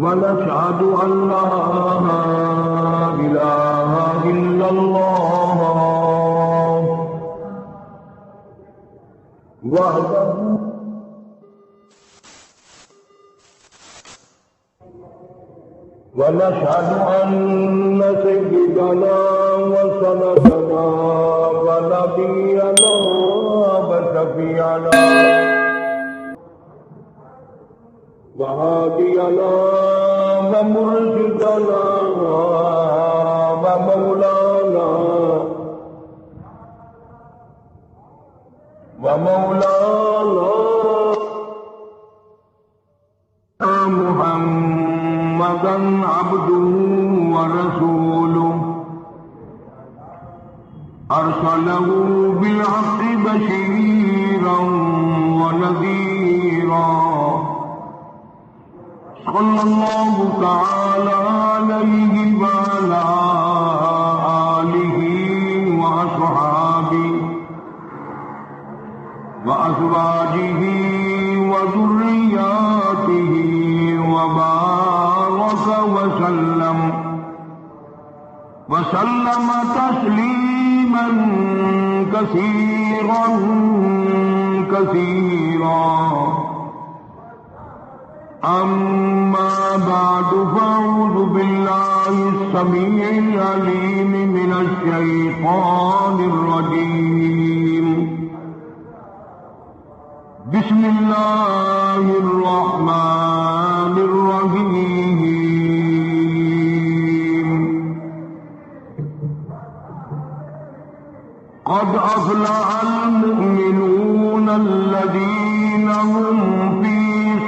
ونشهد أن لا إله إلا الله وحده ونشهد أن سيدنا وسندنا ونبينا وشفيعنا وهادينا ومرشدنا ومولانا محمدا عبده ورسوله أرسله بالحق بشيرا ونذيرا صلى الله تعالى عليه وعلى آله وأصحابه وأزواجه وذرياته وبارك وسلم تسليما كثيرا كثيرا. أما بعد فأعوذ بالله السميع العليم من الشيطان الرجيم. بسم الله الرحمن الرحيم. قد أفلح المؤمنون الذين هم في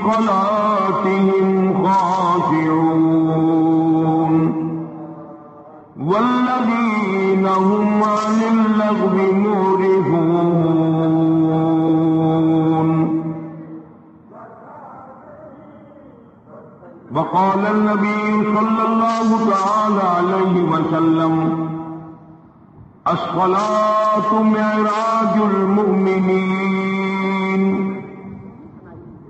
صلاتهم خاشعون والذين هم عن اللغو معرضون. وقال النبي صلى الله تعالى عليه وسلم: الصلاة معراج المؤمنين.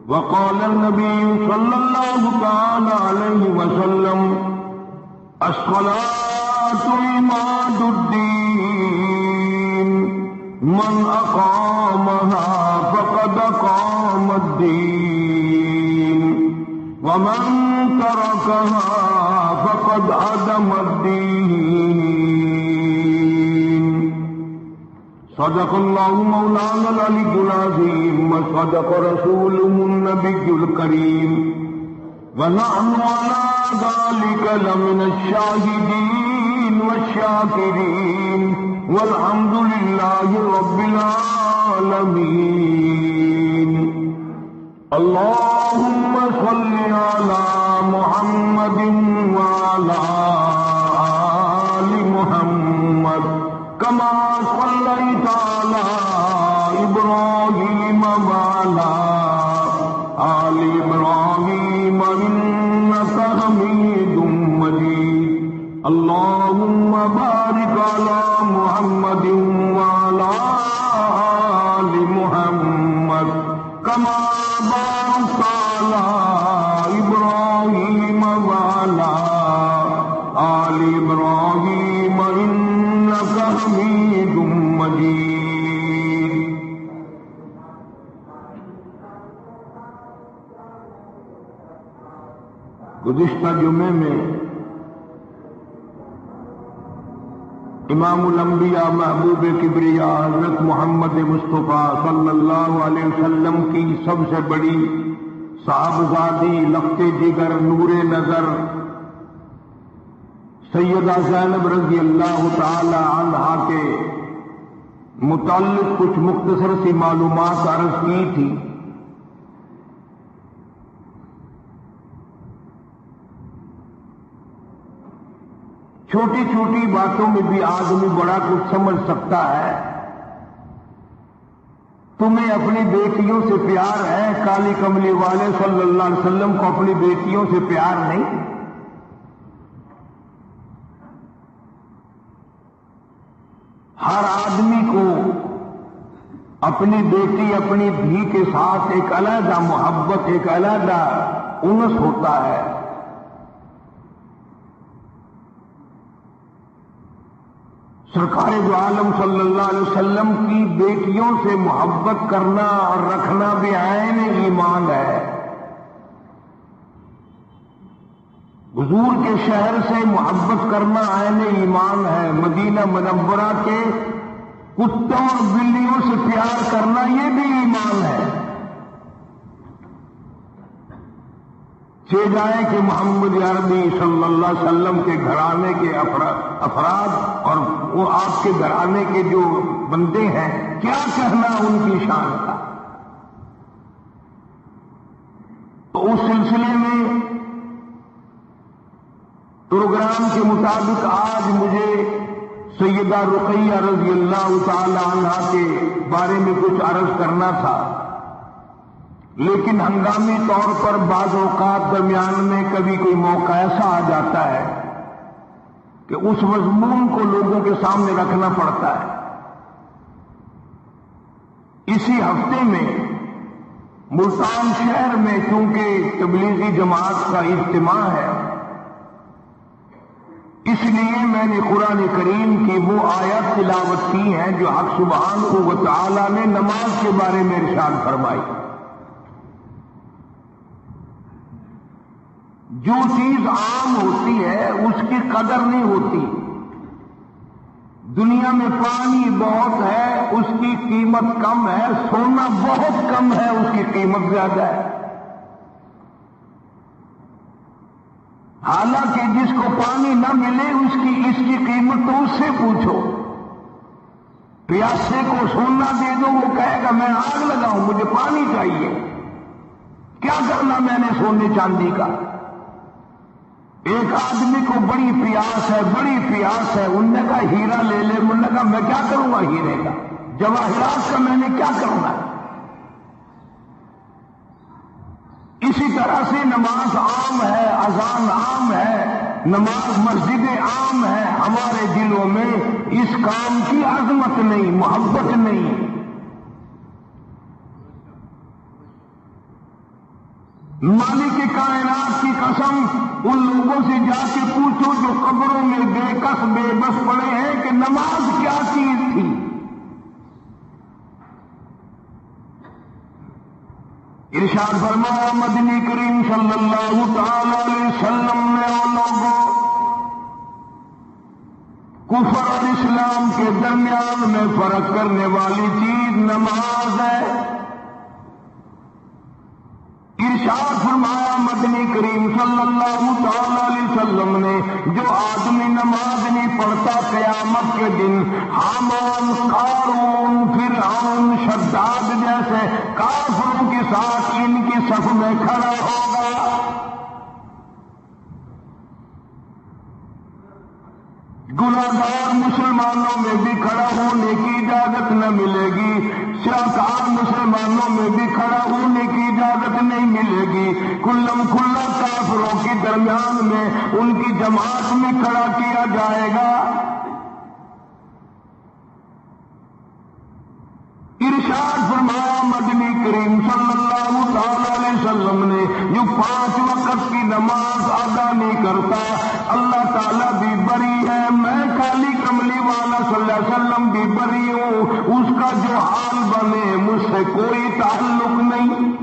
وقال النبي صلى الله تعالى عليه وسلم: الصلاة عماد الدين، من أقامها فقد أقام الدين، ومن تركها فقد هدم الدين. صدق الله مولانا العلي العظيم وصدق رسوله النبي الكريم، ونحن على ذلك لمن الشاهدين والشاكرين، والحمد لله رب العالمين. اللهم صل على محمد وعلى آل محمد كما صليت على إبراهيم وعلى آل إبراهيم إنك حميد مجيد. اللهم بارك على محمد وعلى آل محمد كما باركت على إبراهيم وعلى آل إبراهيم إنك حميد مجيد. گزشتہ جمعے میں امام الانبیاء محبوب کبریا حضرت محمد مصطفیٰ صلی اللہ علیہ وسلم کی سب سے بڑی صاحبزادی لخت جگر نور نظر سیدہ زینب رضی اللہ تعالی عنہا کے متعلق کچھ مختصر سی معلومات عرض کی تھی. چھوٹی چھوٹی باتوں میں بھی آدمی بڑا کچھ سمجھ سکتا ہے. تمہیں اپنی بیٹیوں سے پیار ہے، کالی کملی والے صلی اللہ علیہ وسلم کو اپنی بیٹیوں سے پیار نہیں. ہر آدمی کو اپنی بیٹی اپنی دھی کے ساتھ ایک علیحدہ محبت، ایک علیحدہ انس ہوتا ہے۔ سرکار دو عالم صلی اللہ علیہ وسلم کی بیٹیوں سے محبت کرنا اور رکھنا بھی عین ایمان ہے۔ حضور کے شہر سے محبت کرنا عین ایمان ہے۔ مدینہ منورہ کے کتوں اور بلیوں سے پیار کرنا یہ بھی ایمان ہے۔ چھ جائے کہ محمد عربی صلی اللہ علیہ وسلم کے گھرانے کے افراد اور وہ آپ کے گھرانے کے جو بندے ہیں، کیا کہنا ان کی شان کا۔ تو اس سلسلے میں پروگرام کے مطابق آج مجھے سیدہ رقیہ رضی اللہ تعالی عنہا کے بارے میں کچھ عرض کرنا تھا، لیکن ہنگامی طور پر بعض اوقات درمیان میں کبھی کوئی موقع ایسا آ جاتا ہے کہ اس مضمون کو لوگوں کے سامنے رکھنا پڑتا ہے۔ اسی ہفتے میں ملتان شہر میں چونکہ تبلیغی جماعت کا اجتماع ہے، اس لیے میں نے قرآن کریم کی وہ آیات تلاوت کی ہیں جو حق سبحانہ و تعالی نے نماز کے بارے میں ارشاد فرمائی۔ جو چیز عام ہوتی ہے اس کی قدر نہیں ہوتی۔ دنیا میں پانی بہت ہے، اس کی قیمت کم ہے، سونا بہت کم ہے، اس کی قیمت زیادہ ہے۔ حالانکہ جس کو پانی نہ ملے اس کی قیمت تو اس سے پوچھو۔ پیاسے کو سونا دے دو، وہ کہے گا میں آگ لگاؤں، مجھے پانی چاہیے، کیا کرنا میں نے سونے چاندی کا۔ ایک آدمی کو بڑی پیاس ہے، بڑی پیاس ہے، انہوں نے کہا ہیرا لے لے، انہوں نے کہا میں کیا کروں گا ہیرے کا، جواہرات کا میں نے کیا کرنا ہے۔ اسی طرح سے نماز عام ہے، اذان عام ہے، نماز مسجدیں عام ہے، ہمارے دلوں میں اس کام کی عظمت نہیں، محبت نہیں۔ مالک کائنات کی قسم، ان لوگوں سے جا کے پوچھو جو قبروں میں بے کس بے بس پڑے ہیں کہ نماز کیا چیز تھی۔ ارشاد فرمایا مدنی کریم صلی اللہ تعالی علیہ وسلم نے ان لوگوں کفر اور اسلام کے درمیان میں فرق کرنے والی چیز نماز ہے۔ ارشاد فرمایا مدنی کریم صلی اللہ تعالی علیہ وسلم نے جو آدمی نماز نہیں پڑھتا قیامت کے دن حامان، قارون، فرعون، شداد جیسے کافروں کے ساتھ ان کی صف میں کھڑا ہوگا۔ گناہگار مسلمانوں میں بھی کھڑا ہونے کی اجازت نہ ملے گی، سیاکار مسلمانوں میں بھی کھڑا ہونے کی اجازت نہیں ملے گی، کلم کھلا کافروں کے درمیان میں ان کی جماعت میں کھڑا کیا جائے گا۔ ارشاد فرمایا مدنی کریم صلی اللہ تعالی علیہ وسلم نے جو 5 وقت کی نماز ادا نہیں کرتا اللہ تعالیٰ بھی بری ہے، میں کالی کملی والا صلی اللہ علیہ وسلم بھی بری ہوں، اس کا جو حال بنے مجھ سے کوئی تعلق نہیں۔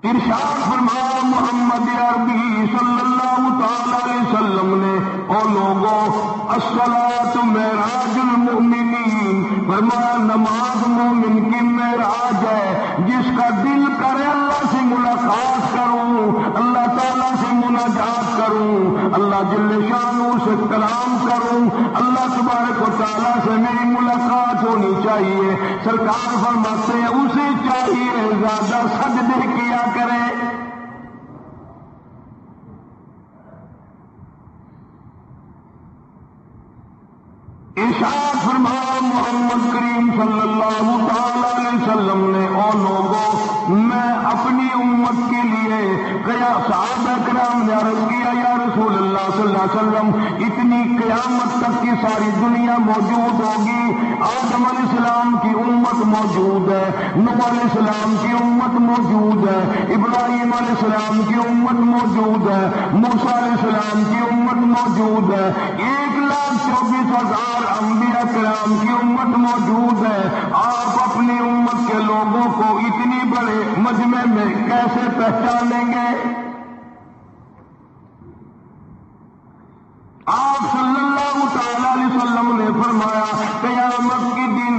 ارشاد فرمایا محمد عربی صلی اللہ تعالی علیہ وسلم نے او لوگوں الصلاۃ معراج المؤمنین، فرمایا نماز مومن کی معراج ہے، جس کا دل کرے اللہ سے ملاقات کروں، اللہ تعالیٰ سے مناجات کروں، اللہ جل شانہ سے کلام کروں، اللہ تبارک و تعالیٰ سے میری ملاقات ہونی چاہیے۔ سرکار فرماتے ہیں اسے چاہیے زیادہ سجدے کیا کرے۔ ارشاد فرمایا محمد کریم صلی اللہ تعالی علیہ وسلم نے او لوگوں میں اپنی امت کے لیے گیا صحابہ کرام نے عرض کیا یا رسول اللہ صلی اللہ علیہ وسلم اتنی قیامت تک کی ساری دنیا موجود ہوگی، آدم علیہ السلام کی امت موجود ہے، نوح علیہ السلام کی امت موجود ہے، ابراہیم علیہ السلام کی امت موجود ہے، موسیٰ علیہ السلام کی امت موجود ہے، 1,24,000 انبیاء کرام کی امت موجود ہے، آپ اپنی امت کے لوگوں کو اتنی بڑے مجمع میں کیسے پہچانیں گے؟ آپ صلی اللہ تعالی علیہ وسلم نے فرمایا قیامت کے دن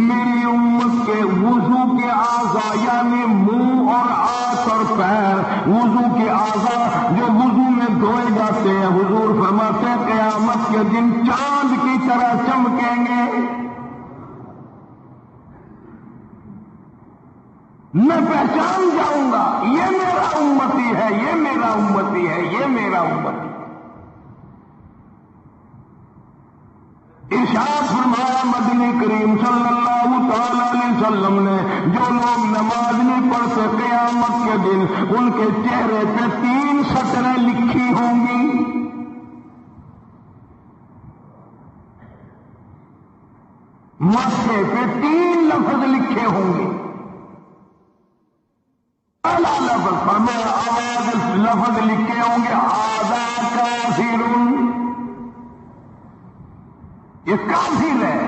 میری امت کے وضو کے اعضاء یعنی منہ اور ہاتھ اور پیر، وضو کے اعضاء جو وضو میں دھوئے جاتے ہیں، حضور فرماتے ہیں قیامت کے دن چاند کی طرح چمکیں گے۔ میں پہچان جاؤں گا یہ میرا امتی ہے، یہ میرا امتی ہے، یہ میرا امتی ہے۔ ارشاد فرمایا مدنی کریم صلی اللہ تعالی علیہ وسلم نے جو لوگ نماز نہیں پڑھتے قیامت کے دن ان کے چہرے پہ 3 سطریں لکھی ہوں گی۔ ماتھے پہ 3 لفظ لکھے ہوں گے۔ پہلا لفظ فرمایا آواز لفظ لکھے ہوں گے ھذا کافر، یہ کافر ہے،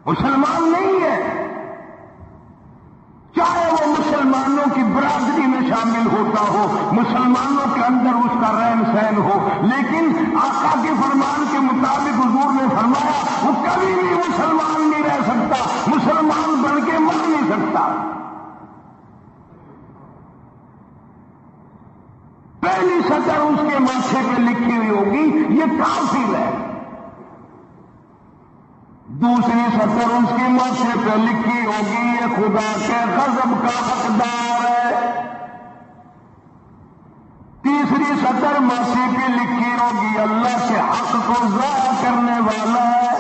مسلمان نہیں ہے، چاہے وہ مسلمانوں کی برادری میں شامل ہوتا ہو، مسلمانوں کے اندر اس کا رہن سہن ہو، لیکن آقا کے فرمان کے مطابق حضور نے فرمایا وہ کبھی بھی مسلمان نہیں رہ سکتا، مسلمان بن کے مر نہیں سکتا۔ پہلی سطر اس کے ماتھے پہ لکھی ہوئی ہوگی یہ کافر ہے، دوسری سطر اس کے ماتھے پہ لکھی ہوگی یہ خدا کے غضب کا حقدار ہے، تیسری سطر ماتھے پہ لکھی ہوگی اللہ کے حق کو ضائع کرنے والا ہے۔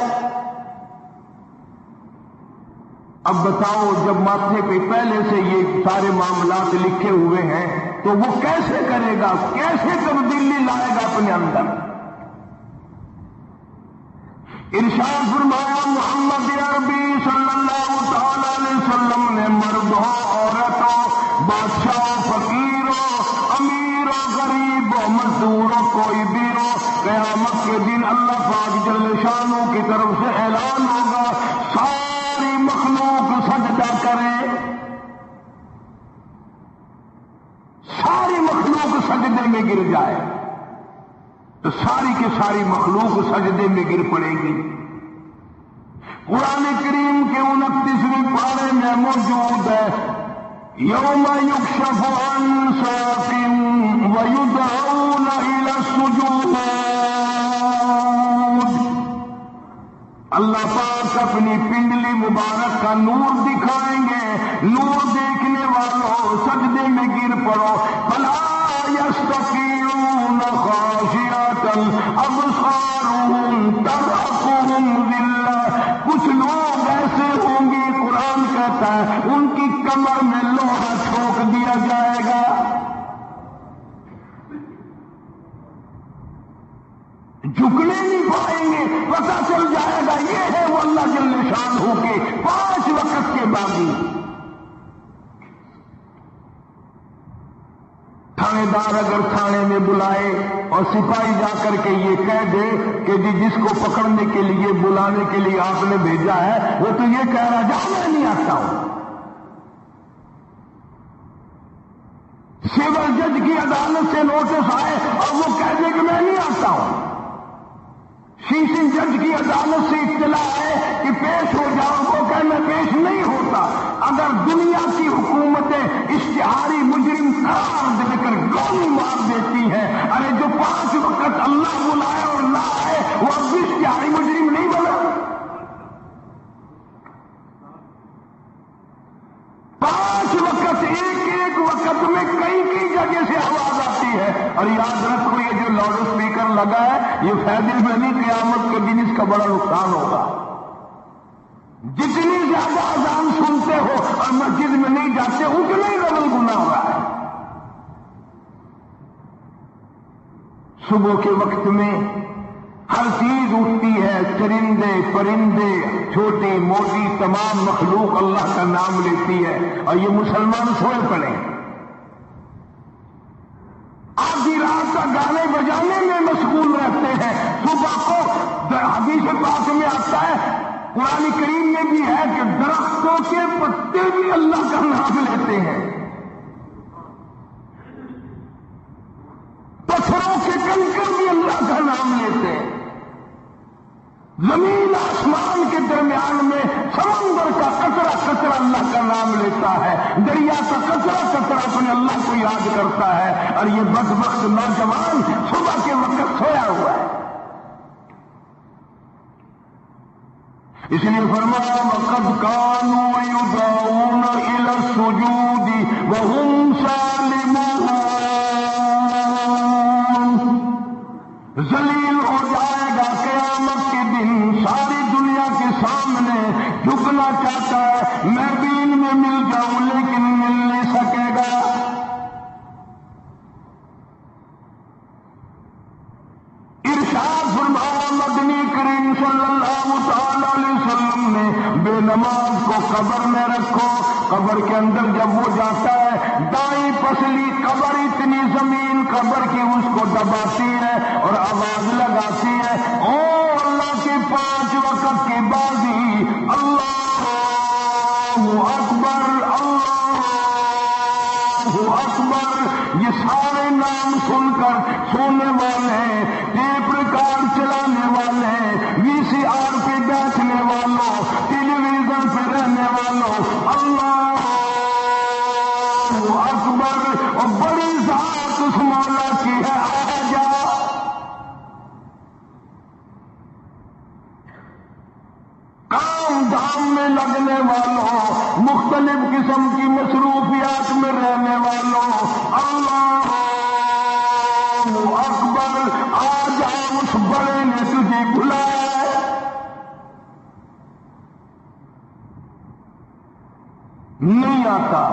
اب بتاؤ جب ماتھے پہ پہلے سے یہ سارے معاملات لکھے ہوئے ہیں تو وہ کیسے کرے گا، کیسے تبدیلی لائے گا اپنے اندر؟ ارشاد فرمایا محمد عربی صلی اللہ تعالی علیہ وسلم نے مردوں عورتوں بادشاہوں فقیروں امیروں غریبوں مزدوروں کوئی بھی ہو، قیامت کے دن اللہ پاک جل شانہ کی طرف سے اعلان ہوگا ساری مخلوق سجدہ کرے، ساری مخلوق سجدے میں گر جائے تو ساری کی ساری مخلوق سجدے میں گر پڑے گی۔ قرآن کریم کے 29ویں پارے میں موجود ہے یوم یکشف عن ساق ویدعون الی السجود، اللہ پاک اپنی پنڈلی مبارک کا نور دکھائیں گے، نور دیکھنے والوں سجدے میں گر پڑو، فلا یستطیعون خاشعۃ ابصارهم ترهقهم ذلہ، کچھ لوگ ایسے ہوں گے قرآن کہتا ہے ان کی کمر میں لوہا ٹھوک دیا جائے گا، جھکنے نہیں پائیں گے، پتہ چل جائے گا یہ ہے وہ اللہ جل شانہ کے 5 وقت کے باغی۔ تھانے دار اگر تھانے میں بلائے اور سپاہی جا کر کے یہ کہہ دے کہ جس کو پکڑنے کے لیے بلانے کے لیے آپ نے بھیجا ہے وہ تو یہ کہہ رہا جاؤ میں نہیں آتا ہوں، سول جج کی عدالت سے نوٹس آئے اور وہ کہہ دے کہ میں نہیں آتا ہوں، سیشن جج کی عدالت سے اطلاع ہے کہ پیش ہو جاؤ، وہ کہ میں پیش نہیں ہوتا۔ اگر دنیا کی حکومتیں اشتہاری مجرم قرار دے کر گولی مار دیتی ہے، ارے جو 5 وقت اللہ بلائے اور نہ آئے وہ اب بھی اشتہاری مجرم نہیں بنا۔ 5 وقت ایک وقت میں کئی جگہ سے آواز آتی ہے، اور یاد رکھو یہ جو لاؤڈ اسپیکر لگا ہے یہ فائدے میں نہیں، قیامت کے دن اس کا بڑا نقصان ہوگا۔ جتنی زیادہ اذان سنتے ہو اور مسجد میں نہیں جاتے اتنا ہی ڈبل گناہ ہو رہا ہے۔ صبح کے وقت میں ہر چیز اٹھتی ہے، چرندے پرندے چھوٹی موٹی تمام مخلوق اللہ کا نام لیتی ہے، اور یہ مسلمان سوئے پڑے آدھی رات کا گانے بجانے میں مشغول رہتے ہیں۔ صبح کو حدیث پاک میں آتا ہے، قرآن کریم میں بھی ہے کہ درختوں کے پتے بھی اللہ کا نام لیتے ہیں، پتھروں کے کنکر بھی اللہ کا نام لیتے ہیں، زمین آسمان کے درمیان میں سمندر کا قطرہ قطرہ اللہ کا نام لیتا ہے، دریا کا قطرہ قطرہ اپنے اللہ کو یاد کرتا ہے، اور یہ بدبخت نوجوان صبح کے وقت سویا ہوا ہے۔ اس لیے فرمایا وَقَدْ كَانُوا يُدْعَوْنَ إِلَى السُّجُودِ وَهُمْ سَالِمُونَ، ذلیل ہو جائے گا قیامت کے دن، ساری دنیا کے سامنے جھکنا چاہتا ہے، میں بھی ان میں مل جاؤں لیکن مل نہیں سکے گا۔ ارشاد فرمایا مدنی کریم صلی اللہ تعالی علیہ وسلم نے، بے نماز کو قبر میں رکھو، قبر کے اندر جب وہ جاتا ہے دائیں پسلی قبر اتنی زمین قبر کی اس کو دباتی ہے اور آواز لگاتی ہے، او اللہ کے 5 وقت کی بازی، اللہ اکبر اللہ اکبر، یہ سارے نام سن کر سونے والے، ٹیپ ریکارڈ چلانے والے، وی سی آر پہ بیٹھنے والوں، ٹیلی ویژن پہ رہنے والوں، اللہ اکبر، اور بڑی ذات اس مولا کی ہے، آ جا۔ کام دھام میں لگنے والوں، مختلف قسم کی مصروفیات میں رہنے والوں، اللہ اکبر، آ جا، اس بڑے نے تجھے بلایا ہے۔ نہیں آتا۔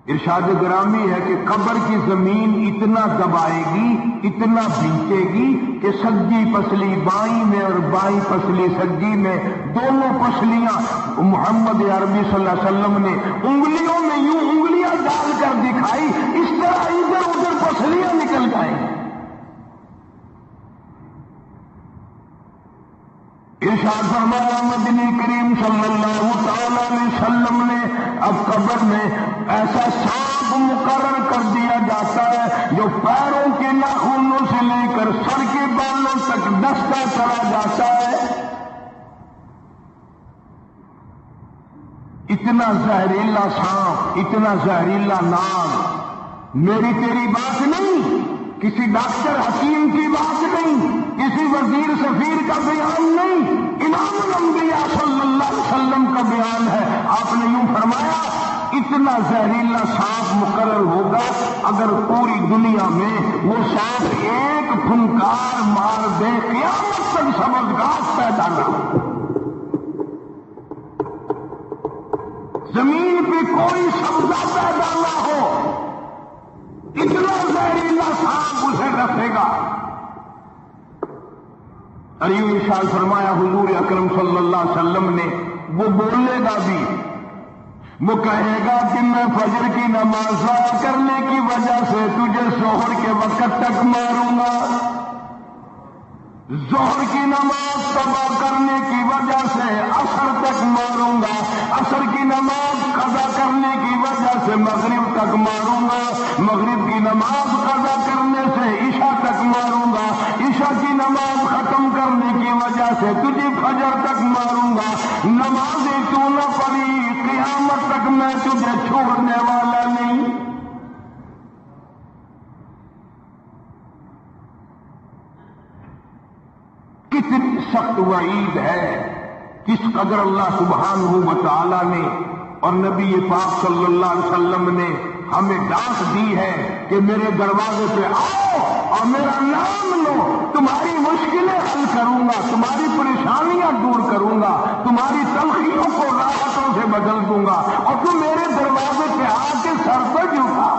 ارشاد گرامی ہے کہ قبر کی زمین اتنا دبائے گی، اتنا بھینچے گی کہ سجی پسلی بائیں میں اور بائیں پسلی سجی میں، دونوں پسلیاں محمد عربی صلی اللہ علیہ وسلم نے انگلیوں میں یوں انگلیاں ڈال کر دکھائی، اس طرح ادھر ادھر پسلیاں نکل جائیں۔ ارشاد فرمایا مدنی کریم صلی اللہ تعالی علیہ وسلم نے، اب قبر میں ایسا سانپ مقرر کر دیا جاتا ہے جو پیروں کے ناخنوں سے لے کر سر کے بالوں تک ڈستا چلا جاتا ہے، اتنا زہریلا سانپ، اتنا زہریلا ناگ۔ میری تیری بات نہیں، کسی ڈاکٹر حکیم کی بات نہیں، کسی وزیر سفیر کا بیان نہیں، امام الانبیاء صلی اللہ علیہ وسلم کا بیان ہے۔ آپ نے یوں فرمایا اتنا زہریلا سانپ مقرر ہوگا، اگر پوری دنیا میں وہ سانپ ایک پھنکار مار دے قیامت تک سبز گھاس پیدا نہ ہو، زمین پہ کوئی سبزہ پیدا نہ ہو، اتنا زہریلا سانپ اسے رکھے گا۔ اور یوں ارشاد فرمایا حضور اکرم صلی اللہ علیہ وسلم نے، وہ بولے گا بھی، وہ کہے گا کہ میں فجر کی نماز ضائع کرنے کی وجہ سے تجھے ظہر کے وقت تک ماروں گا، ظہر کی نماز تباہ کرنے کی وجہ سے عصر تک ماروں گا، عصر کی نماز قضا کرنے کی وجہ سے مغرب تک ماروں گا، مغرب کی نماز قضا کرنے سے عشاء تک ماروں گا، عشاء کی نماز ختم کرنے کی وجہ سے تجھے فجر تک ماروں گا، نمازیں تو نہ پڑھی قیامت تک میں تجھے چھوڑنے والا نہیں۔ کتنی سخت وعید ہے، کس قدر اللہ سبحانہ و تعالی نے اور نبی پاک صلی اللہ علیہ وسلم نے ہمیں ڈانٹ دی ہے کہ میرے دروازے پہ آؤ اور میرا نام لو، تمہاری مشکلیں حل کروں گا، تمہاری پریشانیاں دور کروں گا، تمہاری تلخیوں کو راحتوں سے بدل دوں گا، اور تم میرے دروازے پہ آ کے سر پر جھکا۔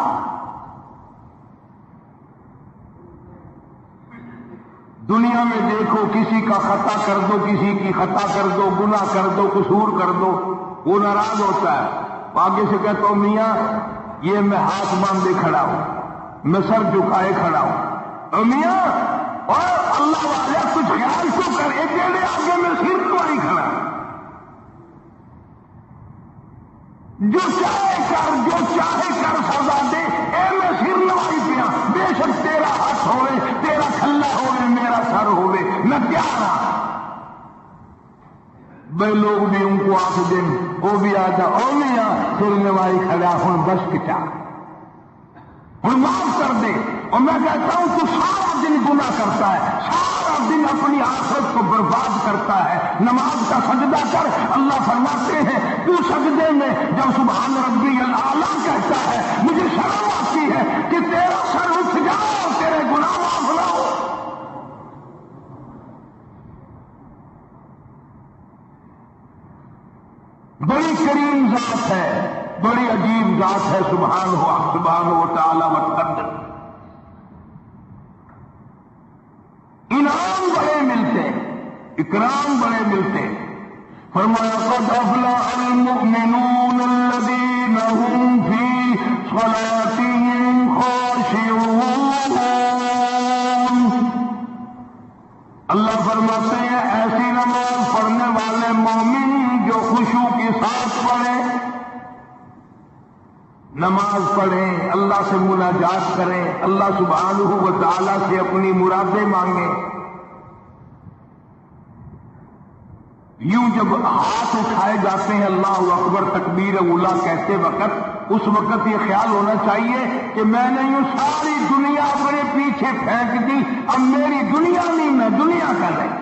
دنیا میں دیکھو کسی کا خطا کر دو، کسی کی خطا کر دو، گناہ کر دو، قصور کر دو، وہ ناراض ہوتا ہے، آگے سے کہتا ہوں میاں یہ میں ہاتھ باندھے کھڑا ہوں، میں سر جھکائے کھڑا ہوں، اور میاں اور اللہ والے کچھ خیال تو کر، تیرے آگے میں سر تو نہیں کھڑا، جو چاہے کر سزا دے، اے میں سر نوائی پیا، بے شک تیرا ہاتھ ہوئے، تیرا کھلا ہوئے، میرا سر ہوئے، میں پیارا بھائی لوگ بھی ان کو آخ دیں، وہ بھی آتا او میاں سر نوائی کھڑا ہوں بس کچا ہوں معاف کر دے، اور میں کہتا ہوں تو سارا دن گناہ کرتا ہے، سارا دن اپنی آخرت کو برباد کرتا ہے، نماز کا سجدہ کر، اللہ فرماتے ہیں تو سجدے میں جب سبحان ربی الاعلیٰ کہتا ہے مجھے شرم آتی ہے کہ تیرا سر اٹھ جائے اور تیرے گناہ معاف نہ ہو۔ بڑی کریم ذات ہے، بڑی عجیب ذات ہے، سبحانہ و تعالی و تقدس، انعام بڑے ملتے ہیں، اکرام بڑے ملتے ہیں، فرمایا قد افلح المؤمنون الذین هم فی صلاتهم خاشعون، اللہ فرماتے ہیں ایسی نماز پڑھنے والے مومن جو خشوع کے ساتھ پڑھیں، نماز پڑھیں، اللہ سے مناجات کریں، اللہ سبحانہ و تعالی سے اپنی مرادیں مانگیں، یوں جب ہاتھ اٹھائے جاتے ہیں اللہ اکبر تکبیر اولا کہتے وقت، اس وقت یہ خیال ہونا چاہیے کہ میں نے یوں ساری دنیا اپنے پیچھے پھینک دی، اب میری دنیا نہیں، میں دنیا کا نہیں۔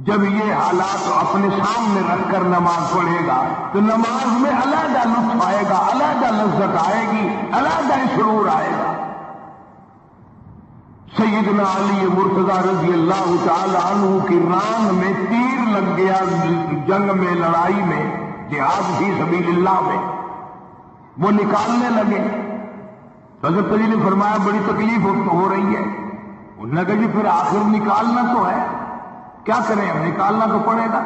جب یہ حالات اپنے سامنے رکھ کر نماز پڑھے گا تو نماز میں علیحدہ لطف آئے گا، علیحدہ لذت آئے گی، علیحدہ سرور آئے گا۔ سیدنا علی مرتضی رضی اللہ تعالی عنہ کی ران میں تیر لگ گیا، جنگ میں، لڑائی میں، جہاد فی سبیل اللہ میں، وہ نکالنے لگے، حضرت علی نے فرمایا بڑی تکلیف ہو رہی ہے، انہوں نے کہا جی پھر آخر نکالنا تو ہے، کیا کریں ہم، نکالنا تو پڑے گا۔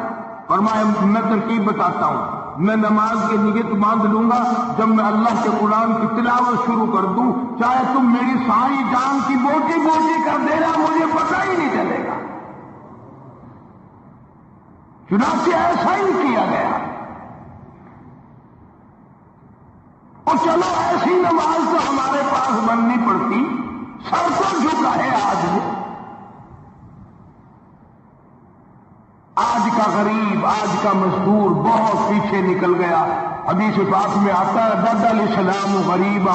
فرمایا میں ترکیب بتاتا ہوں، میں نماز کی نیت باندھ لوں گا، جب میں اللہ کے قرآن کی تلاوت شروع کر دوں چاہے تم میری ساری جان کی بوٹی بوٹی کر دینا، مجھے پتہ ہی نہیں چلے گا۔ چنانچہ ایسا ہی کیا گیا، اور چلو ایسی نماز تو ہمارے پاس بننی پڑتی، سر کو جھکا ہے آج کا غریب، آج کا مزدور بہت پیچھے نکل گیا۔ حدیث پاک میں آتا ہے بدل الاسلام غریبا،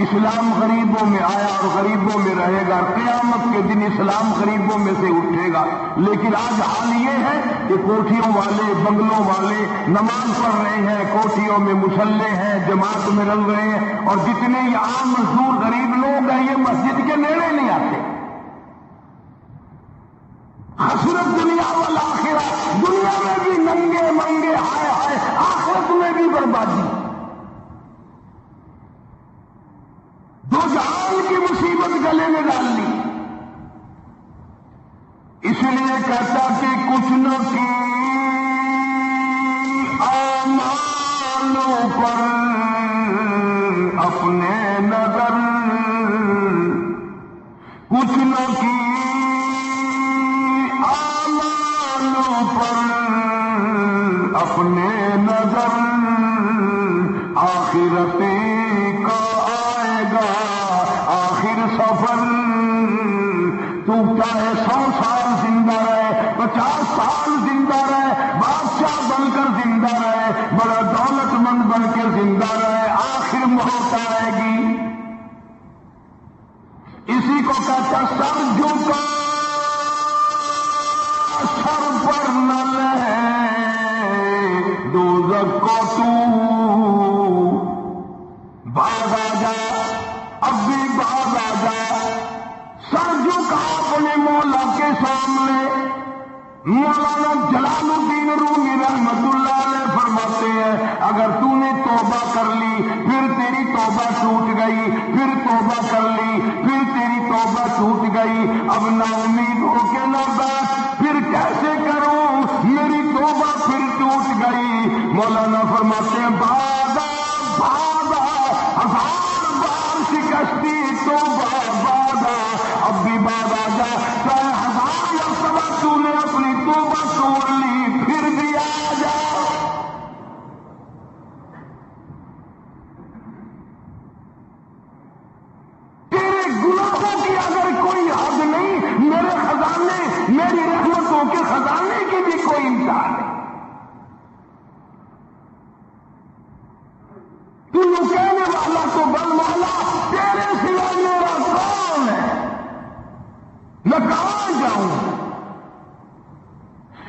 اسلام غریبوں میں آیا اور غریبوں میں رہے گا، قیامت کے دن اسلام غریبوں میں سے اٹھے گا۔ لیکن آج حال یہ ہے کہ کوٹھیوں والے، بنگلوں والے نماز پڑھ رہے ہیں، کوٹھیوں میں مسلح ہیں، جماعت میں رل رہے ہیں، اور جتنے یہ عام مزدور غریب لوگ ہیں یہ مسجد کے نیڑے نہیں آتے۔ حسرت دنیا والآخرہ، دنیا میں بھی ننگے منگے، ہائے ہائے، آخرت میں بھی بربادی، دو جہان کی مصیبت گلے میں ڈال لی۔ اس لیے کہتا کہ کچھ نہ کی اعمالوں پر اپنے نظر، کچھ نہ کی پر اپنے نظر، آخرت کا آئے گا آخر سفر، تو چاہے 100 سال زندہ رہے، 50 سال زندہ رہے، بادشاہ بن کر زندہ رہے، بڑا دولت مند بن کے زندہ رہے، آخر موت آئے گی۔ اسی کو کہتا سر جھکا سر پر نہ لے دوزخ کو، تو باز آ جا، اب بھی باز آ جا، سر جھکا اپنے مولا کے سامنے۔ مولانا جلال الدین رومی رحمت اللہ علیہ فرماتے ہیں اگر تو نے توبہ کر لی پھر تیری توبہ ٹوٹ گئی، پھر توبہ کر لی، پھر تیری توبہ ٹوٹ گئی، اب نا امید ہو کے نہ بیٹھ، پھر کیسے کروں، میری توبہ پھر ٹوٹ گئی۔ مولانا فرماتے ہیں بھاگا بھاگا، 1000 بار شکستی توبہ بھاگا، اب بھی بھاگا جا، چاہے 1000 مرتبہ تو نے اپنی توبہ توڑ لی، پھر بھی آ جا۔ تیرے گناہوں کی اگر کوئی حد نہیں، میرے خزانے، میری رحمتوں کے خزانے کی بھی کوئی امتحان نہیں۔ تو کہنے والا تو بل والا، تیرے سوا میرا کون ہے، میں کہاں جاؤں؟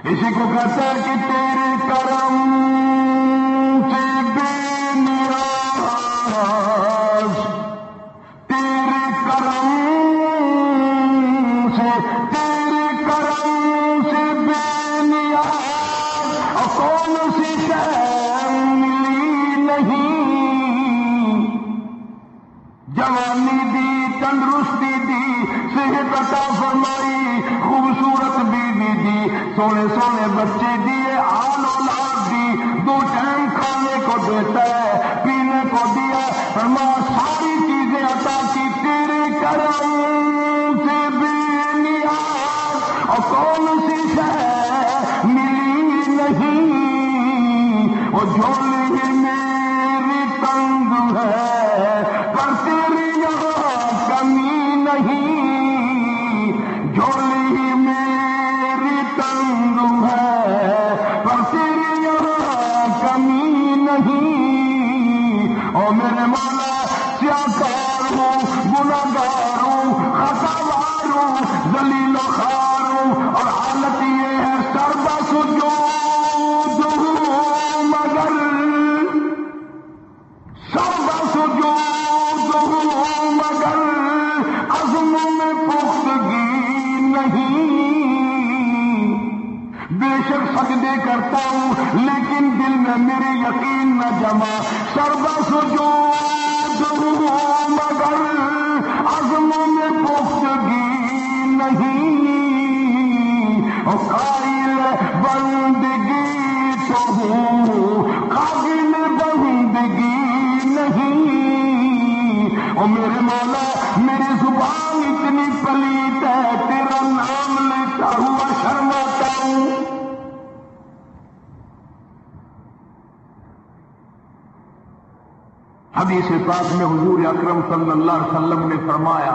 اسی کو کہتا ہے کہ تیرے کرم سے بے نیاز، تیرے کرم سے، تیرے کرم سے بے نیاز، اور کون سی شے ملی نہیں، جوانی دی، تندرستی دی، صحت عطا فرمائی، خوبصورت بیوی دی، سونے سونے بچے دیے، آل اولاد دی، 2 ٹائم کھانے کو دیتا ہے، پینے کو دیا، فرمایا ساری چیزیں عطا کی، تیرے کرم سے بے نیاز، اور کون سی شے ملی نہیں، اور جھولی میری تنگ ہے پر تیری یہاں کمی نہیں، جھولی میری تنگ ہے پر تیری یہاں کمی نہیں، اور میرے مولا سیاکار ہوں، گناہگار ہوں، خطاوار ہوں، ذلیل و خوار ہوں، اور حالت یہ ہے سربا سجود ہوں، مگر سربا سجود ہوں، مگر عزم میں پختگی نہیں، بے شک سجدے کرتا ہوں لیکن دل میں میرے یقین نہ جمع، سربا سجود ہوں مگر عزم میں پختگی نہیں، اور قائل بندگی تو ہوں، قابل بندگی نہیں، اور میرے مولا میری زبان اتنی پلیت ہے، تیرا نام لیتا ہوا شرماتا ہوں۔ حدیث پاک میں حضور اکرم صلی اللہ علیہ وسلم نے فرمایا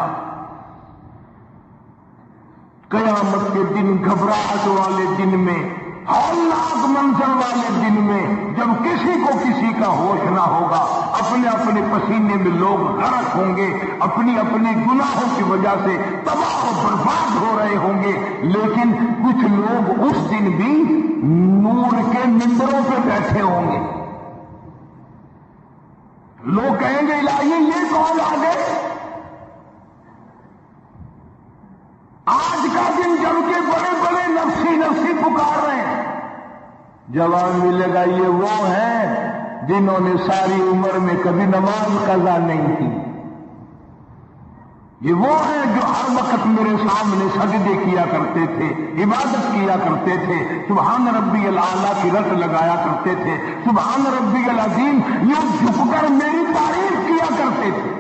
قیامت کے دن، گھبراہٹ والے دن میں، ہولناک منظر والے دن میں، جب کسی کو کسی کا ہوش نہ ہوگا، اپنے اپنے پسینے میں لوگ غرق ہوں گے، اپنی اپنے گناہوں کی وجہ سے تباہ و برباد ہو رہے ہوں گے، لیکن کچھ لوگ اس دن بھی نور کے ممبروں پہ بیٹھے ہوں گے۔ لوگ کہیں گے الہی یہ کون آ گئے؟ آج کا دن جب کے بڑے بڑے نفسی نفسی پکار رہے ہیں، جواب ملے گا یہ وہ ہیں جنہوں نے ساری عمر میں کبھی نماز قضا نہیں کی، یہ وہ ہیں جو ہر وقت میرے سامنے سجدے کیا کرتے تھے، عبادت کیا کرتے تھے، سبحان ربی الاعلیٰ کی رٹ لگایا کرتے تھے، سبحان ربی العظیم یہ جھک کر میری تعریف کیا کرتے تھے۔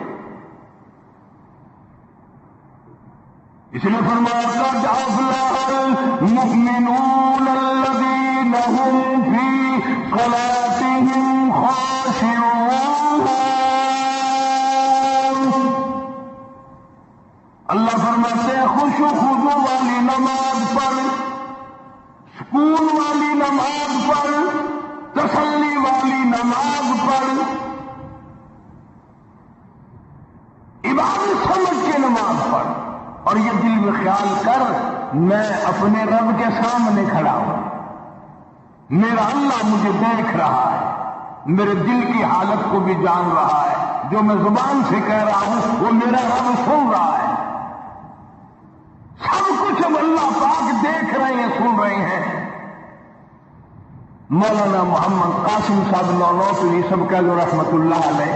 اس لیے فرمایا قد افلح المؤمنون الذین هم فی صلاتهم خاشعون۔ اللہ فرماتے ہیں خشوع و خضوع والی نماز پڑھ، سکون والی نماز پڑھ، تسلی والی نماز پڑھ، عبادت سمجھ کے نماز پڑھ، اور یہ دل میں خیال کر میں اپنے رب کے سامنے کھڑا ہوں، میرا اللہ مجھے دیکھ رہا ہے، میرے دل کی حالت کو بھی جان رہا ہے، جو میں زبان سے کہہ رہا ہوں وہ میرا رب سن رہا ہے، سب کچھ اب اللہ پاک دیکھ رہے ہیں، سن رہے ہیں۔ مولانا محمد قاسم صاحب نانوتوی سب کا جو رحمت اللہ علیہ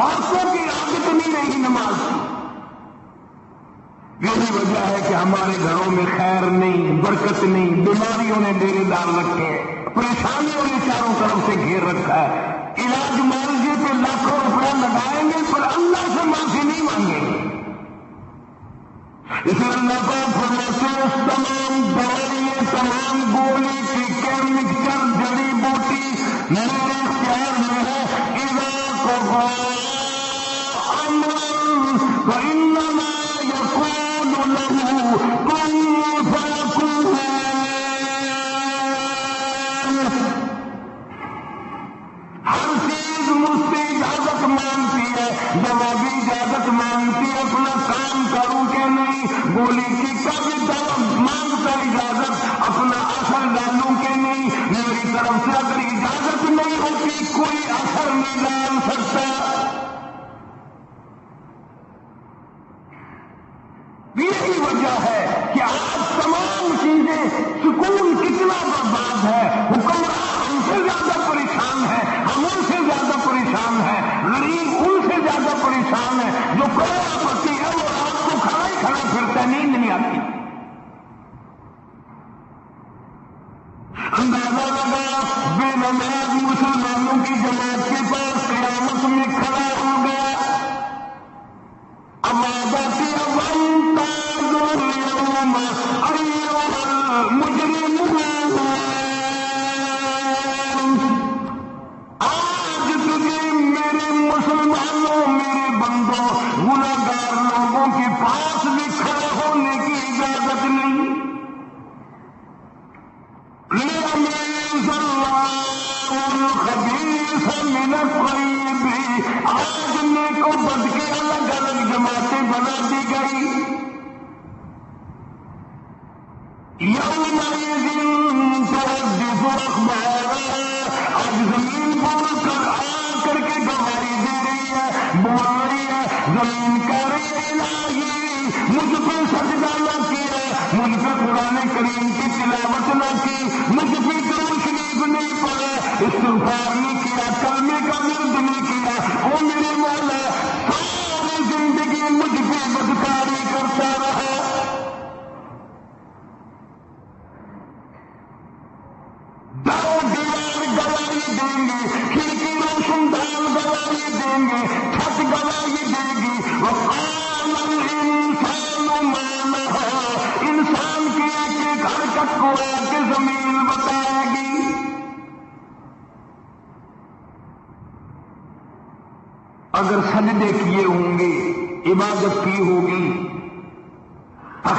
عورتوں کی عادت نہیں رہی نماز کی۔ یہی وجہ ہے کہ ہمارے گھروں میں خیر نہیں، برکت نہیں، بیماریوں نے ڈیرے ڈال رکھے ہیں، پریشانیوں نے چاروں طرف سے گھیر رکھا ہے۔ علاج معالجے پہ لاکھوں روپیہ لگائیں گے پر اللہ سے معافی نہیں مانگیں گے۔ اسے اللہ کو فرماتے ہیں تمام دوائیں، تمام گولی ٹیکے مکسچر جڑی بوٹی میرے اختیار میں ہے۔ اذا قضى امرا فانما يقول له كن فيكون۔ ہر چیز مجھ سے اجازت مانگتی ہے، جوابی اجازت مانگتی ہے، اپنا کام کروں کہ نہیں، گولی کی کبھی مانگتا اجازت، اپنا اثر ڈالوں کہ نہیں، میری طرف سے اگر اجازت نہیں ہوتی کوئی اثر نہیں ڈال سکتا۔ یہی وجہ ہے کہ آج تمام چیزیں، سکون کتنا برباد ہے، حکمران ہم سے زیادہ پریشان ہے، ہم ان سے زیادہ پریشان ہے، غریب ان سے زیادہ پریشان ہے، جو کروڑ پتی ہے وہ رات کو کھڑا ہی کھڑا پھرتا ہے، نیند نہیں آتی۔ اندازہ لگا بے نماز مسلمانوں کی جماعت کے پاس قیامت میں کھڑا ہو گیا۔ آج تجھے میرے مسلمانوں، میرے بندوں، گناہگار لوگوں کے پاس بھی کھڑے ہونے کی اجازت نہیں۔ آج نیک و بد کی الگ الگ جماعتیں بنا دی گئی۔ یومئذ تحدث اخبارها، آج زمین بول کر آ کر کے گواہی دے رہی ہے، بول رہی ہے، زمین کہہ رہی ہے الہی مجھ پہ سجدہ نہ کیا، مجھ پہ قرآن کریم کی تلاوت نہ کی، مجھ پہ درود شریف نہیں پڑھا، استغفار نہیں کیا، کلمے کا ورد نہیں کیا، او میرے مولا ساری زندگی مجھ پہ بدکاری کرتا رہا۔ دو دیوار گواہی دیں گے، کھڑکی روشن دان گواہی دیں گے، چھت گواہی دے گی۔ وقال الانسان ما لها، انسان کی ایک ایک حرکت کو آ کے زمین بتائے گی۔ اگر سجدے کیے ہوں گے، عبادت کی ہوگی،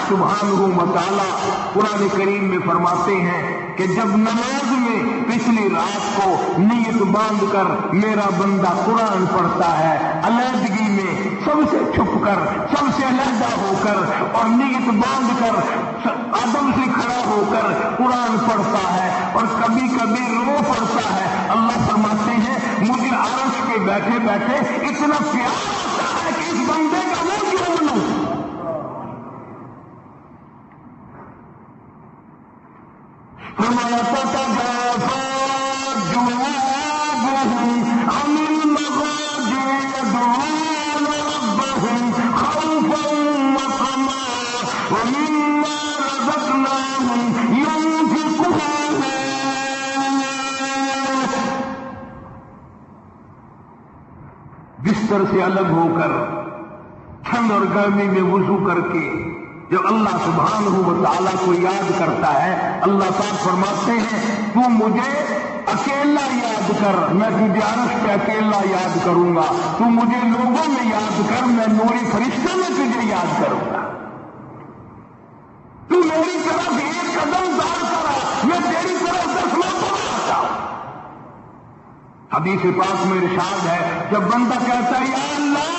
سبحانہ وتعالی قرآن کریم میں فرماتے ہیں کہ جب نماز میں پچھلی رات کو نیت باندھ کر میرا بندہ قرآن پڑھتا ہے، علیحدگی میں سب سے چھپ کر، سب سے علیحدہ ہو کر اور نیت باندھ کر ادب سے کھڑا ہو کر قرآن پڑھتا ہے اور کبھی کبھی رو پڑتا ہے، اللہ فرماتے ہیں مجھے عرش پہ بیٹھے بیٹھے اتنا پیار آتا ہے کہ اس بندے کا میں کیوں بنوں۔ تتجافى جنوبهم عن المضاجع يدعون ربهم خوفا وطمعا ومما رزقناهم ينفقون۔ بستر سے الگ ہو کر ٹھنڈ اور گرمی میں وضو کر کے جب اللہ سبحانہ و تعالیٰ کو یاد کرتا ہے، اللہ تعالیٰ فرماتے ہیں تو مجھے اکیلا یاد کر، میں تجھے عرش پہ اکیلا یاد کروں گا، تو مجھے لوگوں میں یاد کر، میں نوری فرشتے میں تجھے یاد کروں گا، تو میری طرف ایک قدم دار کرا، میں تیری طرف 10 مرتبہ آتا ہوں۔ حدیث پاک میں ارشاد ہے جب بندہ کہتا ہے یا اللہ،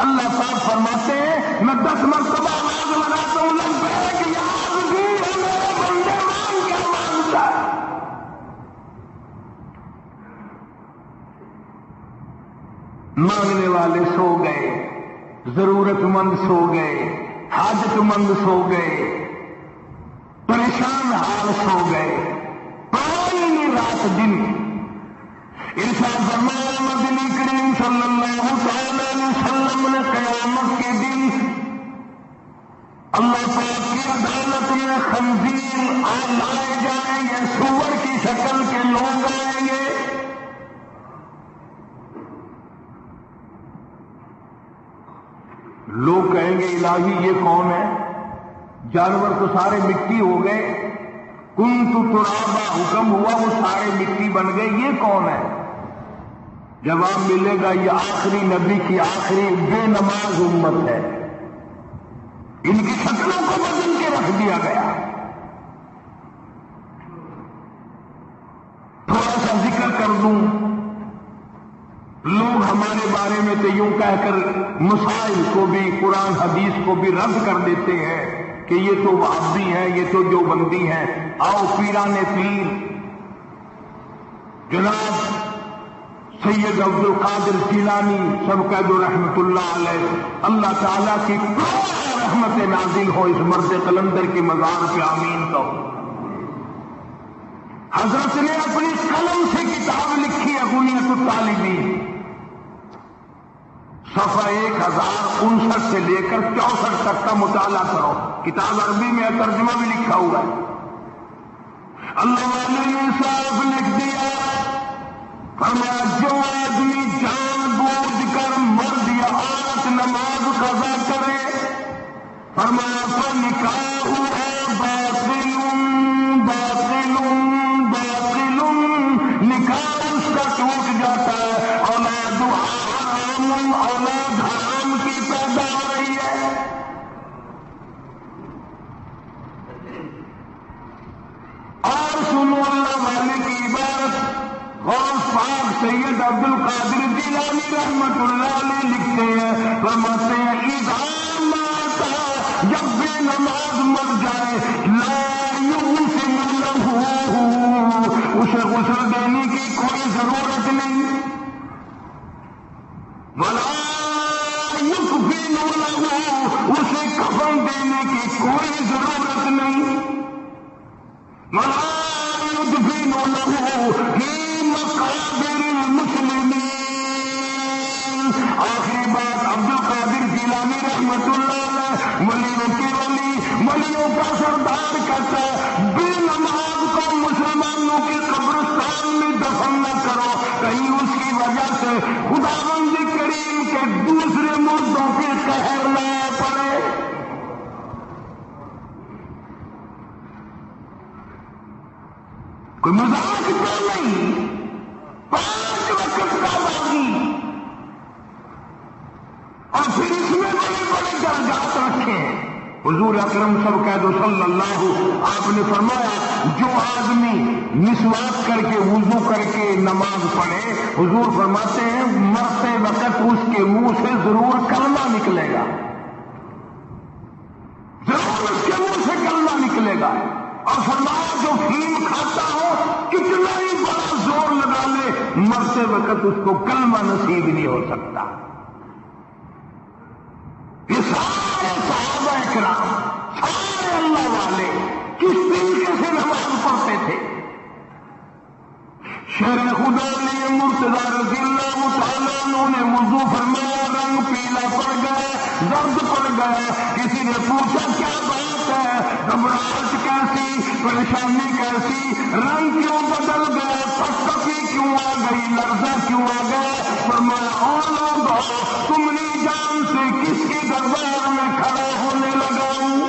اللہ پاک فرماتے ہیں میں 10 مرتبہ آواز لگاتا ہوں، لبیک یا عبدی، میرے بندے مان کیا مانتا ہے۔ مانگنے والے سو گئے، ضرورت مند سو گئے، حاجت مند سو گئے، پریشان حال سو گئے، پانی رات دن۔ ارشاد فرمایا مدنی کریم صلی اللہ علیہ وسلم نے قیامت کے دن اللہ پاک کی عدالت میں خنزیر لائے جائیں گے، سور کی شکل کے لوگ آئیں گے. لوگ کہیں گے الہی یہ کون ہے؟ جانور تو سارے مٹی ہو گئے، کنت ترابا حکم ہوا وہ سارے مٹی بن گئے، یہ کون ہے؟ جواب ملے گا یہ آخری نبی کی آخری بے نماز امت ہے، ان کی شکلوں کو بدل کے رکھ دیا گیا. تھوڑا سا ذکر کر دوں، لوگ ہمارے بارے میں تو یوں کہہ کر مسائل کو بھی قرآن حدیث کو بھی رد کر دیتے ہیں کہ یہ تو وہابی ہیں، یہ تو جو بندی ہیں. آؤ پیران پیر جناب سید عبد القادر جیلانی سب کہہ دو رحمت اللہ علیہ، اللہ تعالیٰ کی رحمت نازل ہو اس مرد قلندر کی مزار پہ، آمین تو. حضرت نے اپنی قلم سے کتاب لکھی ہے غنیۃ الطالبین، صفحہ 1059 سے لے کر 64 تک کا مطالعہ کرو، کتاب عربی میں ترجمہ بھی لکھا ہوا ہے. اللہ والے نے صاف لکھ دیا، فرمایا جو آدمی جان بوجھ کر مرد یا عورت نماز قضا کرے، فرمایا فنکاح ہے باطل باطل باطل، نکاح اس کا ٹوٹ جاتا ہے. اولاد حرام، اولاد حرام کی پیدا ہو رہی ہے. اور سنو اللہ والے کی عبارت، غوث پاک سید عبد القادر جیلانی رحمت اللہ علیہ لکھتے ہیں، فرماتے ہیں جب بھی نماز مر جائے لا یغسل لہ، اسے غسل دینے کی کوئی ضرورت نہیں، ولا یکفن لہ، اسے کفن دینے کی کوئی ضرورت نہیں، ولا یدفن لہ فی مقابر المسلمین. آخری بات عبد القادر جیلانی رحمت اللہ علیہ، ولیوں کے ولی، ولیوں کا سردار کہتا ہے بے نماز کو مسلمانوں کے قبرستان میں دفن نہ کرو، کہیں اس کی وجہ سے خداوند کریم کے دوسرے مردوں کے قہر نہ پڑے. کوئی مذاق تو نہیں، 5 وقت کا باقی، اور پھر اس میں بڑے بڑے درجات رکھے ہیں. حضور اکرم سب کہہ دو صلی اللہ، آپ نے فرمایا جو آدمی مسواک کر کے وضو کر کے نماز پڑھے، حضور فرماتے ہیں مرتے وقت اس کے منہ سے ضرور کلمہ نکلے گا، ضرور اس کے منہ سے کلمہ نکلے گا. اور فرمایا جو فیم کھاتا ہو کتنا ہی بڑا زور لگا لے، مرتے وقت اس کو کلمہ نصیب نہیں ہو سکتا. یہ سارے صحابہ کرام، سارے اللہ والے کس طریقے سے نماز پڑھتے تھے. شیر خدا نے مرتضی رضی اللہ تعالیٰ عنہ نے وضو فرمایا، رنگ پیلا پڑ گیا، درد پڑ گیا. کسی نے پوچھا کیا بات ہے، گھبراہٹ کیسی، پریشانی کیسی، رنگ کیوں بدل گیا، تھکپی کیوں آ گئی، لرزہ کیوں آ گیا. فرمایا اور لوگوں تم نہیں جانتے کس کے دربار میں کھڑا ہونے لگا ہوں.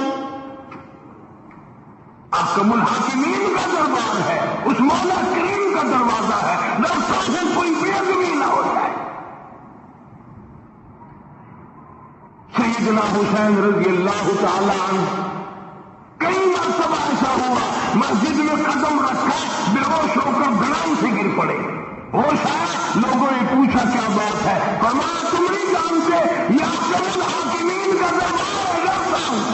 احکم الحاکمین کا دربار ہے، اس مولا کریم کا دروازہ ہے، رستہ سے کوئی بے ادبی نہ ہو جائے. سیدنا حسین رضی اللہ تعالی عنہ کئی مرتبہ ایسا ہوا مسجد میں قدم رکھا، بے ہوش ہو کر گراؤں سے گر پڑے. ہوش ہے، لوگوں نے پوچھا کیا بات ہے، فرمایا تم نہیں جانتے یہ احکم الحاکمین کا دربار ہے، رہتا ہوں.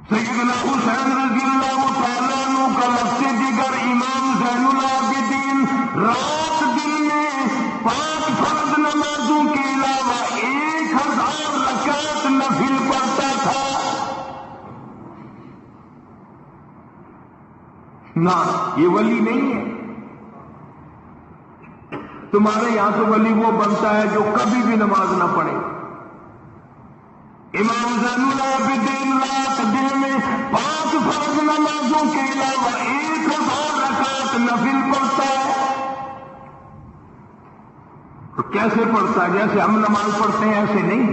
سیدنا حسین رضی اللہ تعالیٰ عنہ کا لفظ دیگر امام زین العابدین رات دن میں 5 فرض نمازوں کے علاوہ 1000 رکعت نفل پڑھتا تھا. نہ یہ ولی نہیں ہے، تمہارے یہاں تو ولی وہ بنتا ہے جو کبھی بھی نماز نہ پڑھے۔ امام زین العابدین رات دن میں 5 فرض نمازوں کے علاوہ 1000 رکعت نفل پڑھتا ہے۔ تو کیسے پڑھتا ہے؟ جیسے ہم نماز پڑھتے ہیں ایسے نہیں۔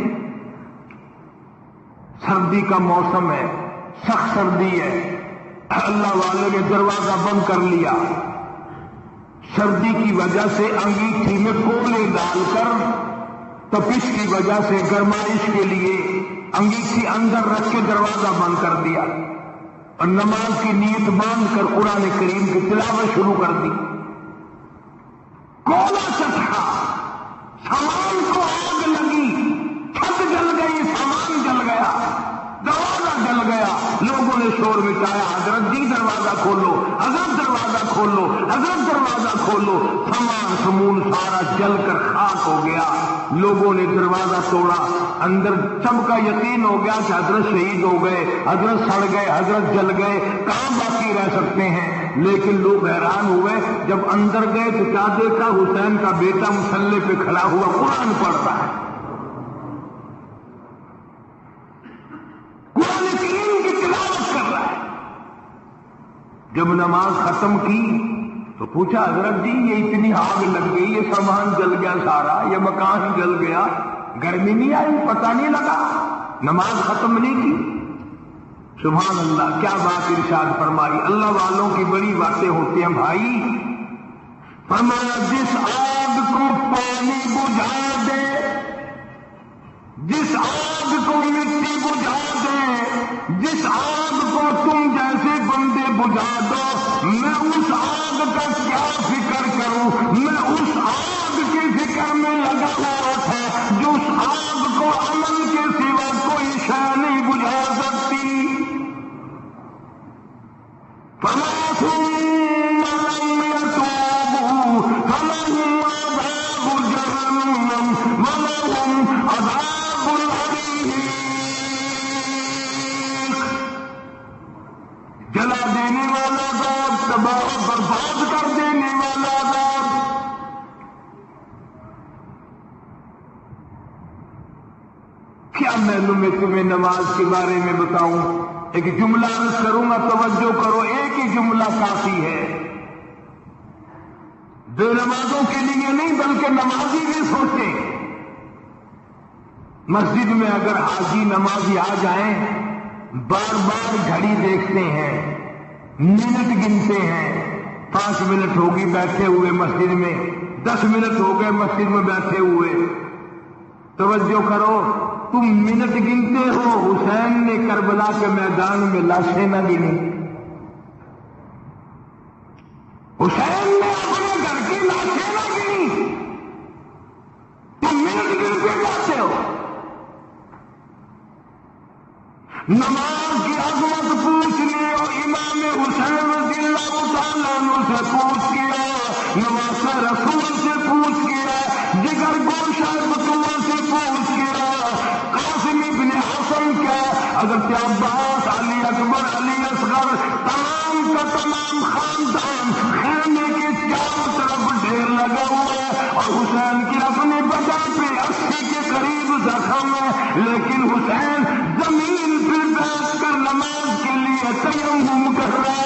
سردی کا موسم ہے، سخت سردی ہے، اللہ والے نے دروازہ بند کر لیا، سردی کی وجہ سے انگیٹھی میں کولے ڈال کر تپش کی وجہ سے گرمائش کے لیے انگیٹھی اندر رکھ کے دروازہ بند کر دیا اور نماز کی نیت باندھ کر قرآن کریم کی تلاوت شروع کر دی۔ کولا چٹھا، سامان کو آگ لگی، چھت جل گئی، سامان جل گیا، دروازہ جل گیا، لوگوں نے شور مچایا، حضرت جی دروازہ کھولو، حضرت دروازہ کھولو، حضرت دروازہ کھولو۔ سامان سمون سارا جل کر خاک ہو گیا۔ لوگوں نے دروازہ توڑا، اندر سب کا یقین ہو گیا کہ حضرت شہید ہو گئے، حضرت سڑ گئے، حضرت جل گئے، کہاں باقی رہ سکتے ہیں؟ لیکن لوگ حیران ہوئے، جب اندر گئے تو کیا دیکھا؟ حسین کا بیٹا مسلح پہ کھڑا ہوا قرآن پڑھتا ہے، قرآن کریم کی تلاوت کر رہا ہے۔ جب نماز ختم کی تو پوچھا حضرت جی یہ اتنی آگ لگ گئی، یہ سامان جل گیا سارا، یہ مکان جل گیا، گرمی نہیں آئی، پتہ نہیں لگا، نماز ختم نہیں کی؟ سبحان اللہ، کیا بات ارشاد فرمائی۔ اللہ والوں کی بڑی باتیں ہوتی ہیں بھائی۔ فرمایا جس آگ کو پانی بجھا دے، جس آگ کو مٹی بجھا دے، جس آگ کو تم جیسے بندے بجھا دو، میں اس آگ کا کیا فکر کروں؟ میں اس آگ کی فکر میں لگا ہوا تھا جو اس آگ کو عمل کے سوا کوئی شے نہیں بجھا سکتی۔ جلا دینے والا عذاب، تباہ برباد کر دینے والا عذاب۔ کیا میں تمہیں نماز کے بارے میں بتاؤں؟ ایک جملہ عرض کروں گا، توجہ کرو، ایک ہی جملہ کافی ہے۔ بے نمازوں کے لیے نہیں بلکہ نمازی بھی سوچیں۔ مسجد میں اگر حاجی نمازی آ جائیں، بار بار گھڑی دیکھتے ہیں، منٹ گنتے ہیں، 5 منٹ ہوگی بیٹھے ہوئے مسجد میں، 10 منٹ ہو گئے مسجد میں بیٹھے ہوئے۔ توجہ کرو، تم منٹ گنتے ہو، حسین نے کربلا کے میدان میں لاشیں نہ گنی، حسین نے اپنے گھر کی لاشیں نہ گنی، تم منٹ گن کے جاتے ہو۔ نماز کی عظمت پوچھ لیو، امام حسین رضی اللہ تعالیٰ عنہ سے پوچھ کیا، نواز رسول سے پوچھ کیا، جگر گوشہ بطوہ سے پوچھ کیا، قاسم ابن حسن کیا، حضرت عباس، علی اکبر، علی اصغر، تمام کا تمام خاندان خیمے کے چاروں طرف ڈھیر لگا ہوا ہے، اور حسین کی اپنی بدن پہ 80 کے قریب زخم ہے، لیکن حسین زمین پہ بیٹھ کر نماز کے لیے تیمم کر رہا ہے۔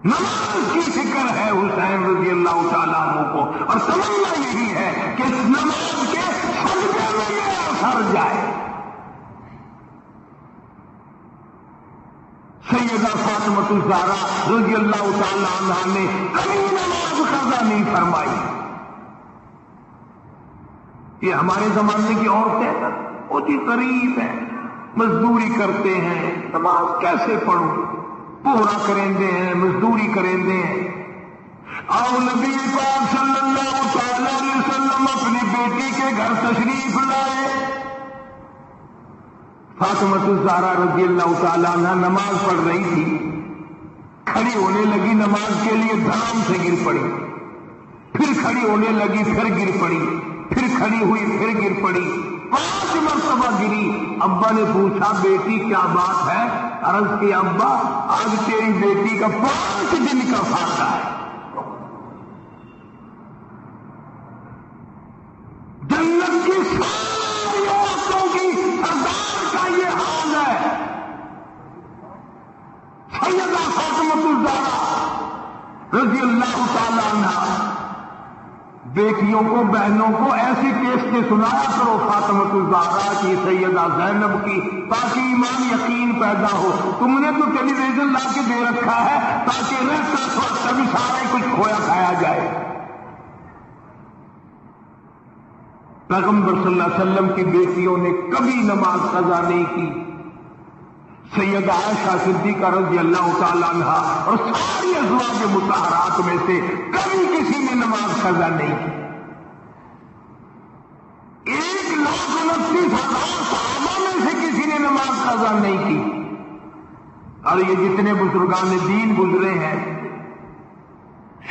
نماز کی فکر ہے حسین رضی اللہ تعالیٰ عنہ کو، اور تمنا یہی ہے کہ اس نماز کے صدقے میں میرا اثر جائے۔ سیدہ فاطمہ الزہرا رضی اللہ تعالیٰ عنہ نے کبھی نماز قضا نہیں فرمائی۔ یہ ہمارے زمانے کی عورتیں بہت ہی غریب ہیں، مزدوری کرتے ہیں، نماز کیسے پڑھوں؟ پورا کریں ہیں، مزدوری کریں ہیں۔ آؤ نبی پاک صلی اللہ تعالی علیہ وسلم اپنی بیٹی کے گھر تشریف لائے۔ فاطمہ الزہرا رضی اللہ تعالیٰ عنہ نماز پڑھ رہی تھی، کھڑی ہونے لگی نماز کے لیے، دھڑام سے گر پڑی، پھر کھڑی ہونے لگی، پھر گر پڑی، پھر کھڑی ہوئی، پھر گر پڑی۔ 5 مرتبہ گری۔ ابا نے پوچھا بیٹی کیا بات ہے؟ عرض کی ابا آج تیری بیٹی کا 5 دن کا فاقہ ہے۔ جنت کی ساری عورتوں کی سردار کا یہ حال ہے۔ سیدہ فاطمہ الزہرا رضی اللہ تعالی عنہا، بیٹیوں کو بہنوں کو ایسی قصے سنایا کرو فاطمہ الزہرا کی، سیدہ زینب کی، تاکہ ایمان یقین پیدا ہو۔ تم نے تو ٹیلی ویژن لا کے دے رکھا ہے تاکہ رہتا وقت کبھی سارا کچھ کھویا کھایا جائے۔ پیغمبر صلی اللہ علیہ وسلم کی بیٹیوں نے کبھی نماز قضا نہیں کی۔ سیدہ عائشہ صدیقہ رضی اللہ تعالی عنہا اور ساری ازواج مطہرات میں سے کبھی کسی نے نماز قضا نہیں کی۔ 1,29,000 صحابہ میں سے کسی نے نماز قضا نہیں کی۔ اور یہ جتنے بزرگان دین گزرے ہیں،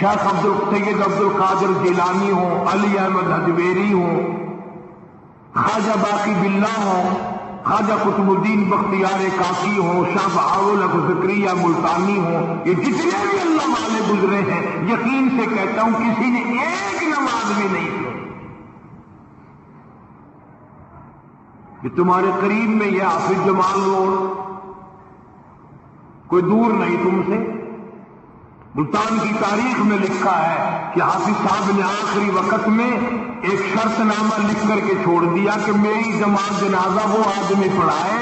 شیخ سید عبد القادر جیلانی ہوں، علی احمد حجویری ہوں، خواجہ باقی باللہ ہوں، خواجہ قطب الدین بختیار کاکی ہوں، شاہ بہاول فکریہ ملتانی ہوں، یہ جتنے بھی اللہ والے گزرے ہیں، یقین سے کہتا ہوں کسی نے ایک نماز بھی نہیں پڑھی۔ کہ تمہارے قریب میں یہ حافظ جمال روڈ کوئی دور نہیں تم سے، ملتان کی تاریخ میں لکھا ہے کہ حافظ صاحب نے آخری وقت میں ایک شرط نامہ لکھ کر کے چھوڑ دیا کہ میری جماعت جنازہ وہ آدمی پڑھائے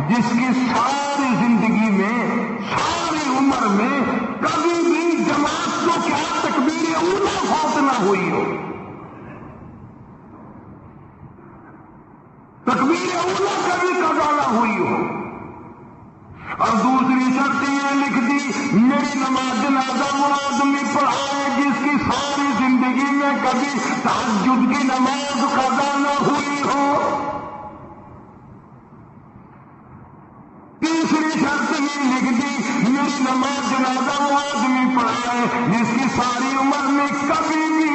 جس کی ساری زندگی میں، ساری عمر میں کبھی بھی جماعت کو کیا تکبیر اولا فوت نہ ہوئی ہو، تکبیر اولا کبھی قضا نہ ہوئی ہو۔ اور دوسری شرط یہ لکھ دی میری نماز جنازہ وہ آدمی پڑھائے جس کی ساری زندگی میں کبھی تہجد کی نماز قضا نہ ہوئی ہو۔ تیسری شرط یہ لکھ دی میری نماز جنازہ وہ آدمی پڑھائے جس کی ساری عمر میں کبھی بھی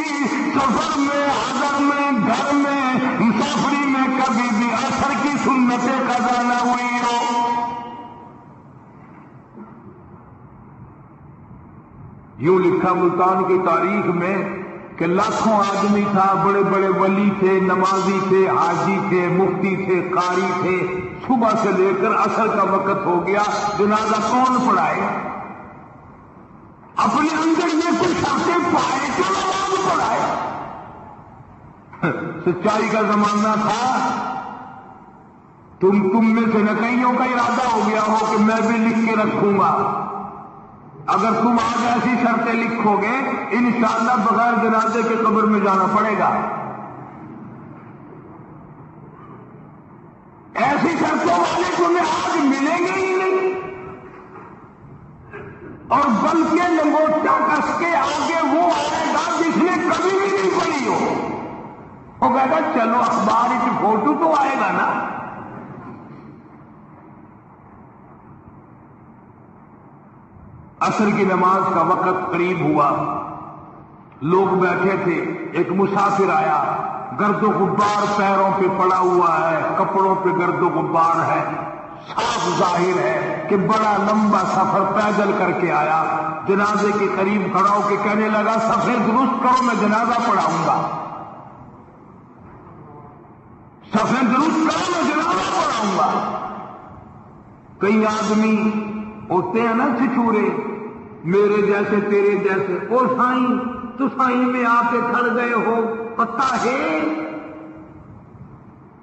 سفر میں، حضر میں، گھر میں، مسافری میں کبھی بھی عصر کی سنتیں قضا نہ ہوئی ہو۔ یوں لکھا ملتان کی تاریخ میں کہ لاکھوں آدمی تھا، بڑے بڑے ولی تھے، نمازی تھے، حاجی تھے، مفتی تھے، قاری تھے، صبح سے لے کر عصر کا وقت ہو گیا، جنازہ کون پڑھائے؟ اپنے اندر یہ کچھ شرطیں پائے تو نماز پڑھائے۔ سچائی کا زمانہ تھا، تم میں سے نہ کئیوں کا ارادہ ہو گیا ہو کہ میں بھی لکھ کے رکھوں گا۔ اگر تم آج ایسی شرطیں لکھو گے انشاءاللہ بغیر جنازے کے قبر میں جانا پڑے گا۔ ایسی شرطوں والے تمہیں آج ملیں گے ہی نہیں، اور بلکہ لنگوٹا کس کے آگے وہ آئے گا جس نے کبھی بھی نہیں پڑھی ہو، وہ کہے گا چلو اخبار کی فوٹو تو آئے گا نا۔ عصر کی نماز کا وقت قریب ہوا، لوگ بیٹھے تھے، ایک مسافر آیا، گرد و غبار پیروں پہ پڑا ہوا ہے، کپڑوں پہ گرد و غبار ہے، صاف ظاہر ہے کہ بڑا لمبا سفر پیدل کر کے آیا۔ جنازے کے قریب کھڑا ہو کے کہنے لگا صفیں درست کرو میں جنازہ پڑھاؤں گا، صفیں درست کرو میں جنازہ پڑھاؤں گا۔ کئی آدمی ہوتے ہیں نا چھچورے، میرے جیسے تیرے جیسے، او سائیں تو سائیں میں آ کے کھڑ گئے ہو، پتہ ہے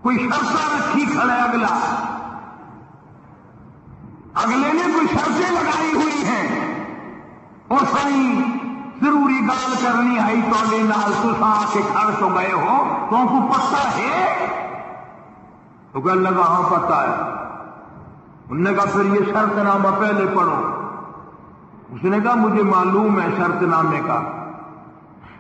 کوئی شرطہ رکھی کھڑے، اگلے نے کوئی شرطیں لگائی ہوئی ہیں، او سائیں ضروری گال کرنی آئی تو نال تو آ کے کھڑ تو گئے ہو، تو کو پتہ ہے؟ تو کہنے لگا ہاں پتہ ہے۔ انہوں نے کہا پھر یہ شرط نامہ پہلے پڑھو۔ اس نے کہا مجھے معلوم ہے شرط نامے کا۔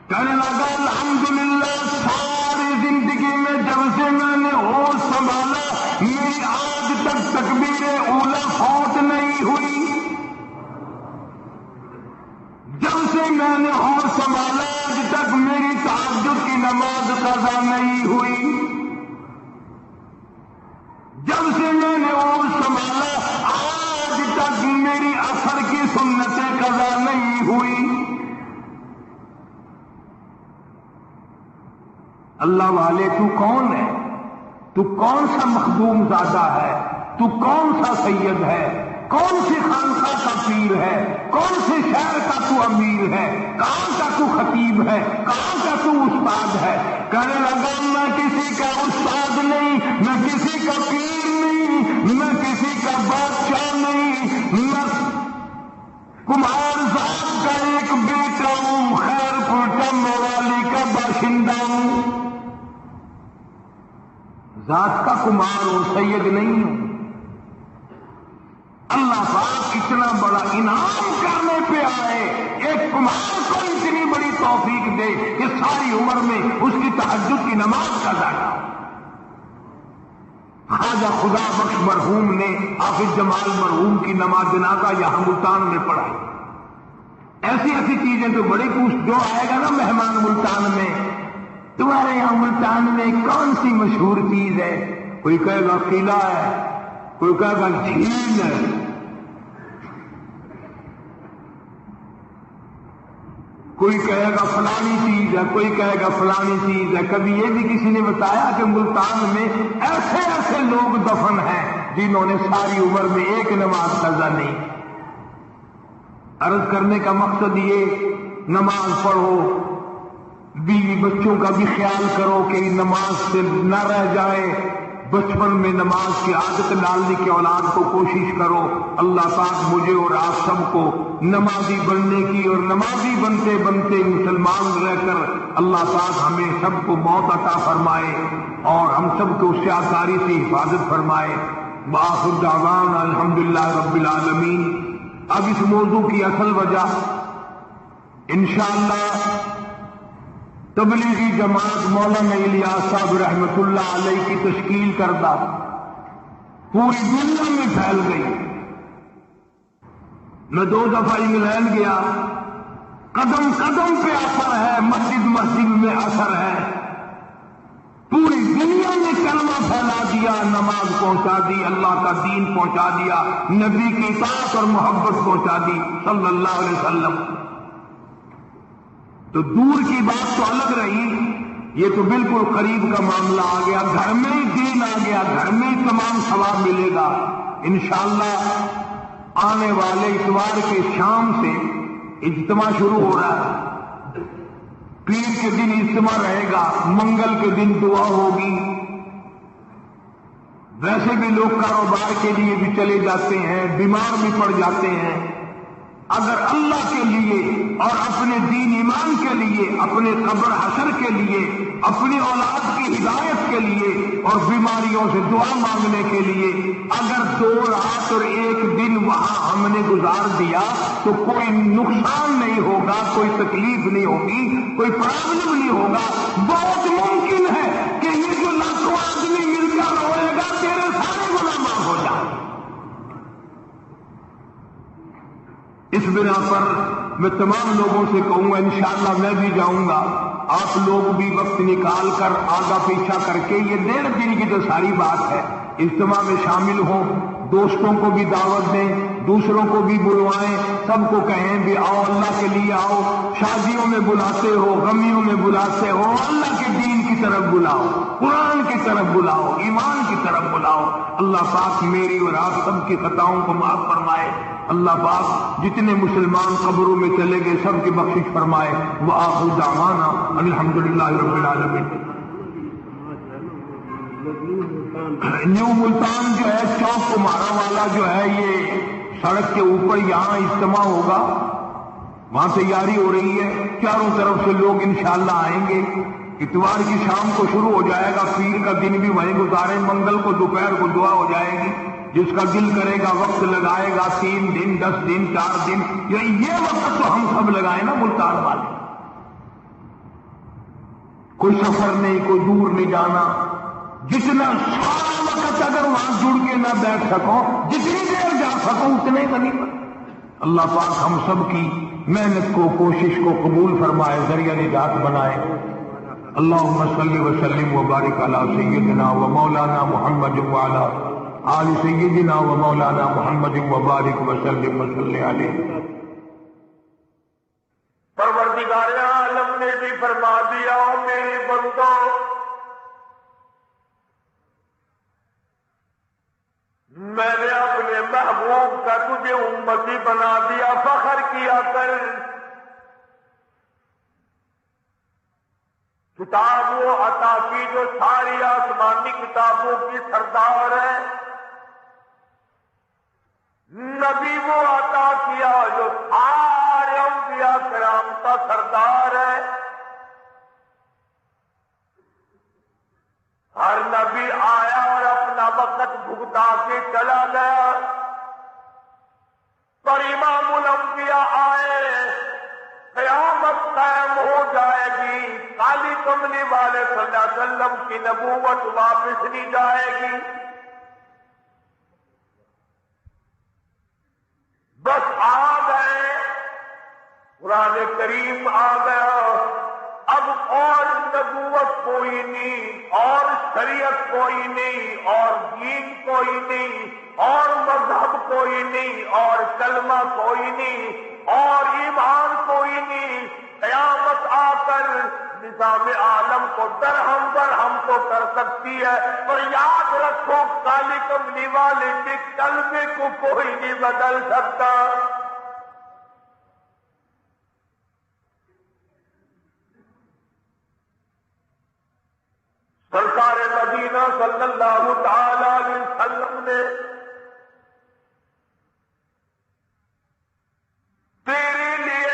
کہنے لگا الحمدللہ ساری زندگی میں جب سے میں نے ہوش سنبھالا میری آج تک تکبیر اولا فوت نہیں ہوئی، جب سے میں نے ہوش سنبھالا آج تک میری تہجد کی نماز قضا نہیں ہوئی۔ ہوئی. اللہ والے تو کون ہے؟ تو کون سا مخدوم زادہ ہے؟ تو کون سا سید ہے؟ کون سی خانقاہ کا پیر ہے؟ کون سے شہر کا تو امیر ہے؟ کہاں کا تو خطیب ہے؟ کہاں کا تو استاد ہے؟ کہنے لگا میں کسی کا استاد نہیں، میں کسی کا پیر نہیں، میں کسی کا بادشاہ نہیں، میں کمار ذات کا ایک بیٹا ہوں، خیر پور مورالی کا باشندہ ہوں. ذات کا کمار ہوں، سید نہیں ہوں. اللہ پاک اتنا بڑا انعام کرنے پہ آئے، ایک کمار کو اتنی بڑی توفیق دے کہ ساری عمر میں اس کی تہجد کی نماز کا ذائقہ. خواجہ خدا بخش مرحوم نے حافظ جمال مرحوم کی نماز جنازہ یہاں ملتان میں پڑھائی. ایسی ایسی چیزیں تو بڑی پوچھ، جو آئے گا نا مہمان ملتان میں، تمہارے یہاں ملتان میں کون سی مشہور چیز ہے؟ کوئی کہے گا قلعہ ہے، کوئی کہے گا جھیل ہے، کوئی کہے گا فلانی چیز ہے، کوئی کہے گا فلانی چیز ہے. کبھی یہ بھی کسی نے بتایا کہ ملتان میں ایسے ایسے لوگ دفن ہیں جنہوں نے ساری عمر میں ایک نماز قضا نہیں. عرض کرنے کا مقصد یہ، نماز پڑھو، بیوی بچوں کا بھی خیال کرو کہ نماز سے نہ رہ جائے. بچپن میں نماز کی عادت ڈالنے کی اولاد کو کوشش کرو. اللہ پاک مجھے اور آپ سب کو نمازی بننے کی، اور نمازی بنتے بنتے مسلمان رہ کر اللہ پاک ہمیں سب کو موت عطا فرمائے اور ہم سب کو سیاکاری سے حفاظت فرمائے. وآخر دعوانا الحمدللہ رب العالمین. اب اس موضوع کی اصل وجہ انشاءاللہ تبلیغی جماعت مولانا الیاس صاحب رحمت اللہ علیہ کی تشکیل کردہ پوری دنیا میں پھیل گئی. میں 2 دفعہ انگلینڈ گیا، قدم قدم پہ اثر ہے، مسجد مسجد میں اثر ہے. پوری دنیا میں کلمہ پھیلا دیا، نماز پہنچا دی، اللہ کا دین پہنچا دیا، نبی کی اطاعت اور محبت پہنچا دی صلی اللہ علیہ وسلم. تو دور کی بات تو الگ رہی، یہ تو بالکل قریب کا معاملہ آ گیا. گھر میں ہی دین آ گیا، گھر میں ہی تمام ثواب ملے گا انشاءاللہ. آنے والے اتوار کے شام سے اجتماع شروع ہو رہا ہے. پیر کے دن اجتماع رہے گا، منگل کے دن دعا ہوگی. ویسے بھی لوگ کاروبار کے لیے بھی چلے جاتے ہیں، بیمار بھی پڑ جاتے ہیں. اگر اللہ کے لیے اور اپنے دین ایمان کے لیے، اپنے قبر حشر کے لیے، اپنی اولاد کی ہدایت کے لیے اور بیماریوں سے دعا مانگنے کے لیے اگر 2 رات اور 1 دن وہاں ہم نے گزار دیا تو کوئی نقصان نہیں ہوگا، کوئی تکلیف نہیں ہوگی، کوئی پرابلم نہیں ہوگا. بہت ممکن ہے کہ یہ جو لاکھوں آدمی مل کر روئے گا تیرے سارے گناہ معاف ہو جائیں. اس بنا پر میں تمام لوگوں سے کہوں گا انشاءاللہ میں بھی جاؤں گا. آپ لوگ بھی وقت نکال کر آگا پیچھا کر کے، یہ 1.5 دن کی تو ساری بات ہے، اجتماع میں شامل ہوں. دوستوں کو بھی دعوت دیں، دوسروں کو بھی بلوائیں، سب کو کہیں بھی آؤ، اللہ کے لیے آؤ. شادیوں میں بلاتے ہو، غمیوں میں بلاتے ہو، اللہ کے دین کی طرف بلاؤ، قرآن کی طرف بلاؤ، ایمان کی طرف بلاؤ. اللہ پاک میری اور آپ سب کی خطاؤں کو معاف فرمائے. اللہ پاک جتنے مسلمان قبروں میں چلے گئے سب کی بخشش فرمائے. وآخر دعوانا الحمدللہ رب العالمین. نیو ملتان جو ہے، چوک کمارا والا جو ہے، یہ سڑک کے اوپر یہاں اجتماع ہوگا، وہاں تیاری ہو رہی ہے. چاروں طرف سے لوگ انشاءاللہ آئیں گے. اتوار کی شام کو شروع ہو جائے گا، پیر کا دن بھی وہیں گزاریں، منگل کو دوپہر کو دعا ہو جائے گی. جس کا دل کرے گا وقت لگائے گا، 3 دن 10 دن 4 دن، یہ وقت تو ہم سب لگائیں نا ملتان والے. کوئی سفر نہیں، کوئی دور نہیں جانا. جتنا سارا وقت اگر وہاں جڑ کے نہ بیٹھ سکو، جتنی دیر جا سکو اتنے غنیمت. اللہ پاک ہم سب کی محنت کو، کوشش کو قبول فرمائے، ذریعہ نجات بنائے. اللہم صلی وسلم وبارک علی سیدنا و مولانا محمد وعلی آل سیدنا و مولانا محمد وبارک وسلم وصلی علیہ. پروردگار عالم نے بھی فرما دیا میرے بندو میں نے اپنے محبوب کا تجھے امتی بنا دیا، فخر کیا کر۔ کتاب وہ عطا کی جو ساری آسمانی کتابوں کی سردار ہے، نبی وہ عطا کیا جو سارے انبیاء کرام کا سردار ہے۔ ہر نبی آیا اور اپنا وقت بھگتا کے چلا گیا، پر امام الانبیاء آئے، قیامت قائم ہو جائے گی، کالی کملی والے صلی اللہ علیہ وسلم کی نبوت واپس نہیں جائے گی۔ بس آ گئے، قرآن کریم آ گیا، اب اور نبوت کوئی نہیں، اور شریعت کوئی نہیں، اور دین کوئی نہیں، اور مذہب کوئی نہیں، اور کلمہ کوئی نہیں، اور ایمان کوئی نہیں۔ قیامت آ کر نظام عالم کو درہم برہم تو کر سکتی ہے، پر یاد رکھو کالی کملی والے کے کلمے کو کوئی نہیں بدل سکتا۔ سرکار مدینہ صلی اللہ تعالی علیہ وسلم نے تیرے لیے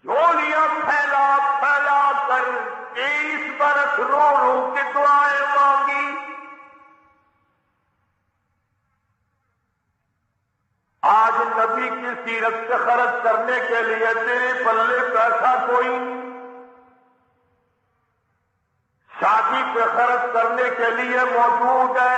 جھولیاں پھیلا پھیلا کر 23 برس رو رو کے دعائیں مانگی۔ آج نبی کی سیرت سے خرچ کرنے کے لیے تیرے پلے پیسہ کوئی نہیں، شادی پہ خرچ کرنے کے لیے موجود ہے،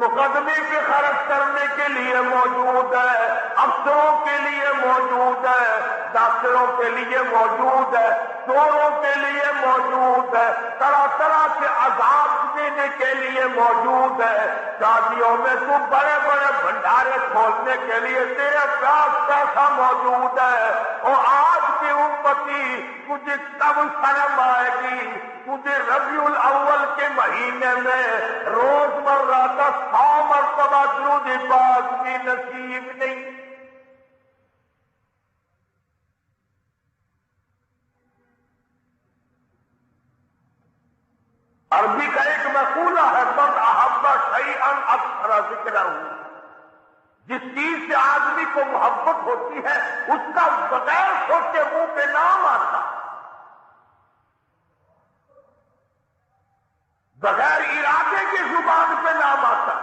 مقدمے پہ خرچ کرنے کے لیے موجود ہے، افسروں کے لیے موجود ہے، ڈاکٹروں کے لیے موجود ہے، چوروں کے لیے موجود ہے، طرح طرح کے عذاب دینے کے لیے موجود ہے۔ شادیوں میں تو بڑے بڑے بھنڈارے کھولنے کے لیے تیرے پاس پیسہ موجود ہے، اور آج کی امتی تجھے کب شرم آئے گی؟ تجھے ربیع الاول کے مہینے میں روز مرہ کا 100 مرتبہ درود پاک بھی نصیب نہیں۔ عربی کا ایک مقولہ ہے، من احب شیئا اکثر ذکرہ، جس چیز سے آدمی کو محبت ہوتی ہے اس کا بغیر سوچے منہ پہ نام آتا، بغیر ارادے کی زبان پہ نام آتا۔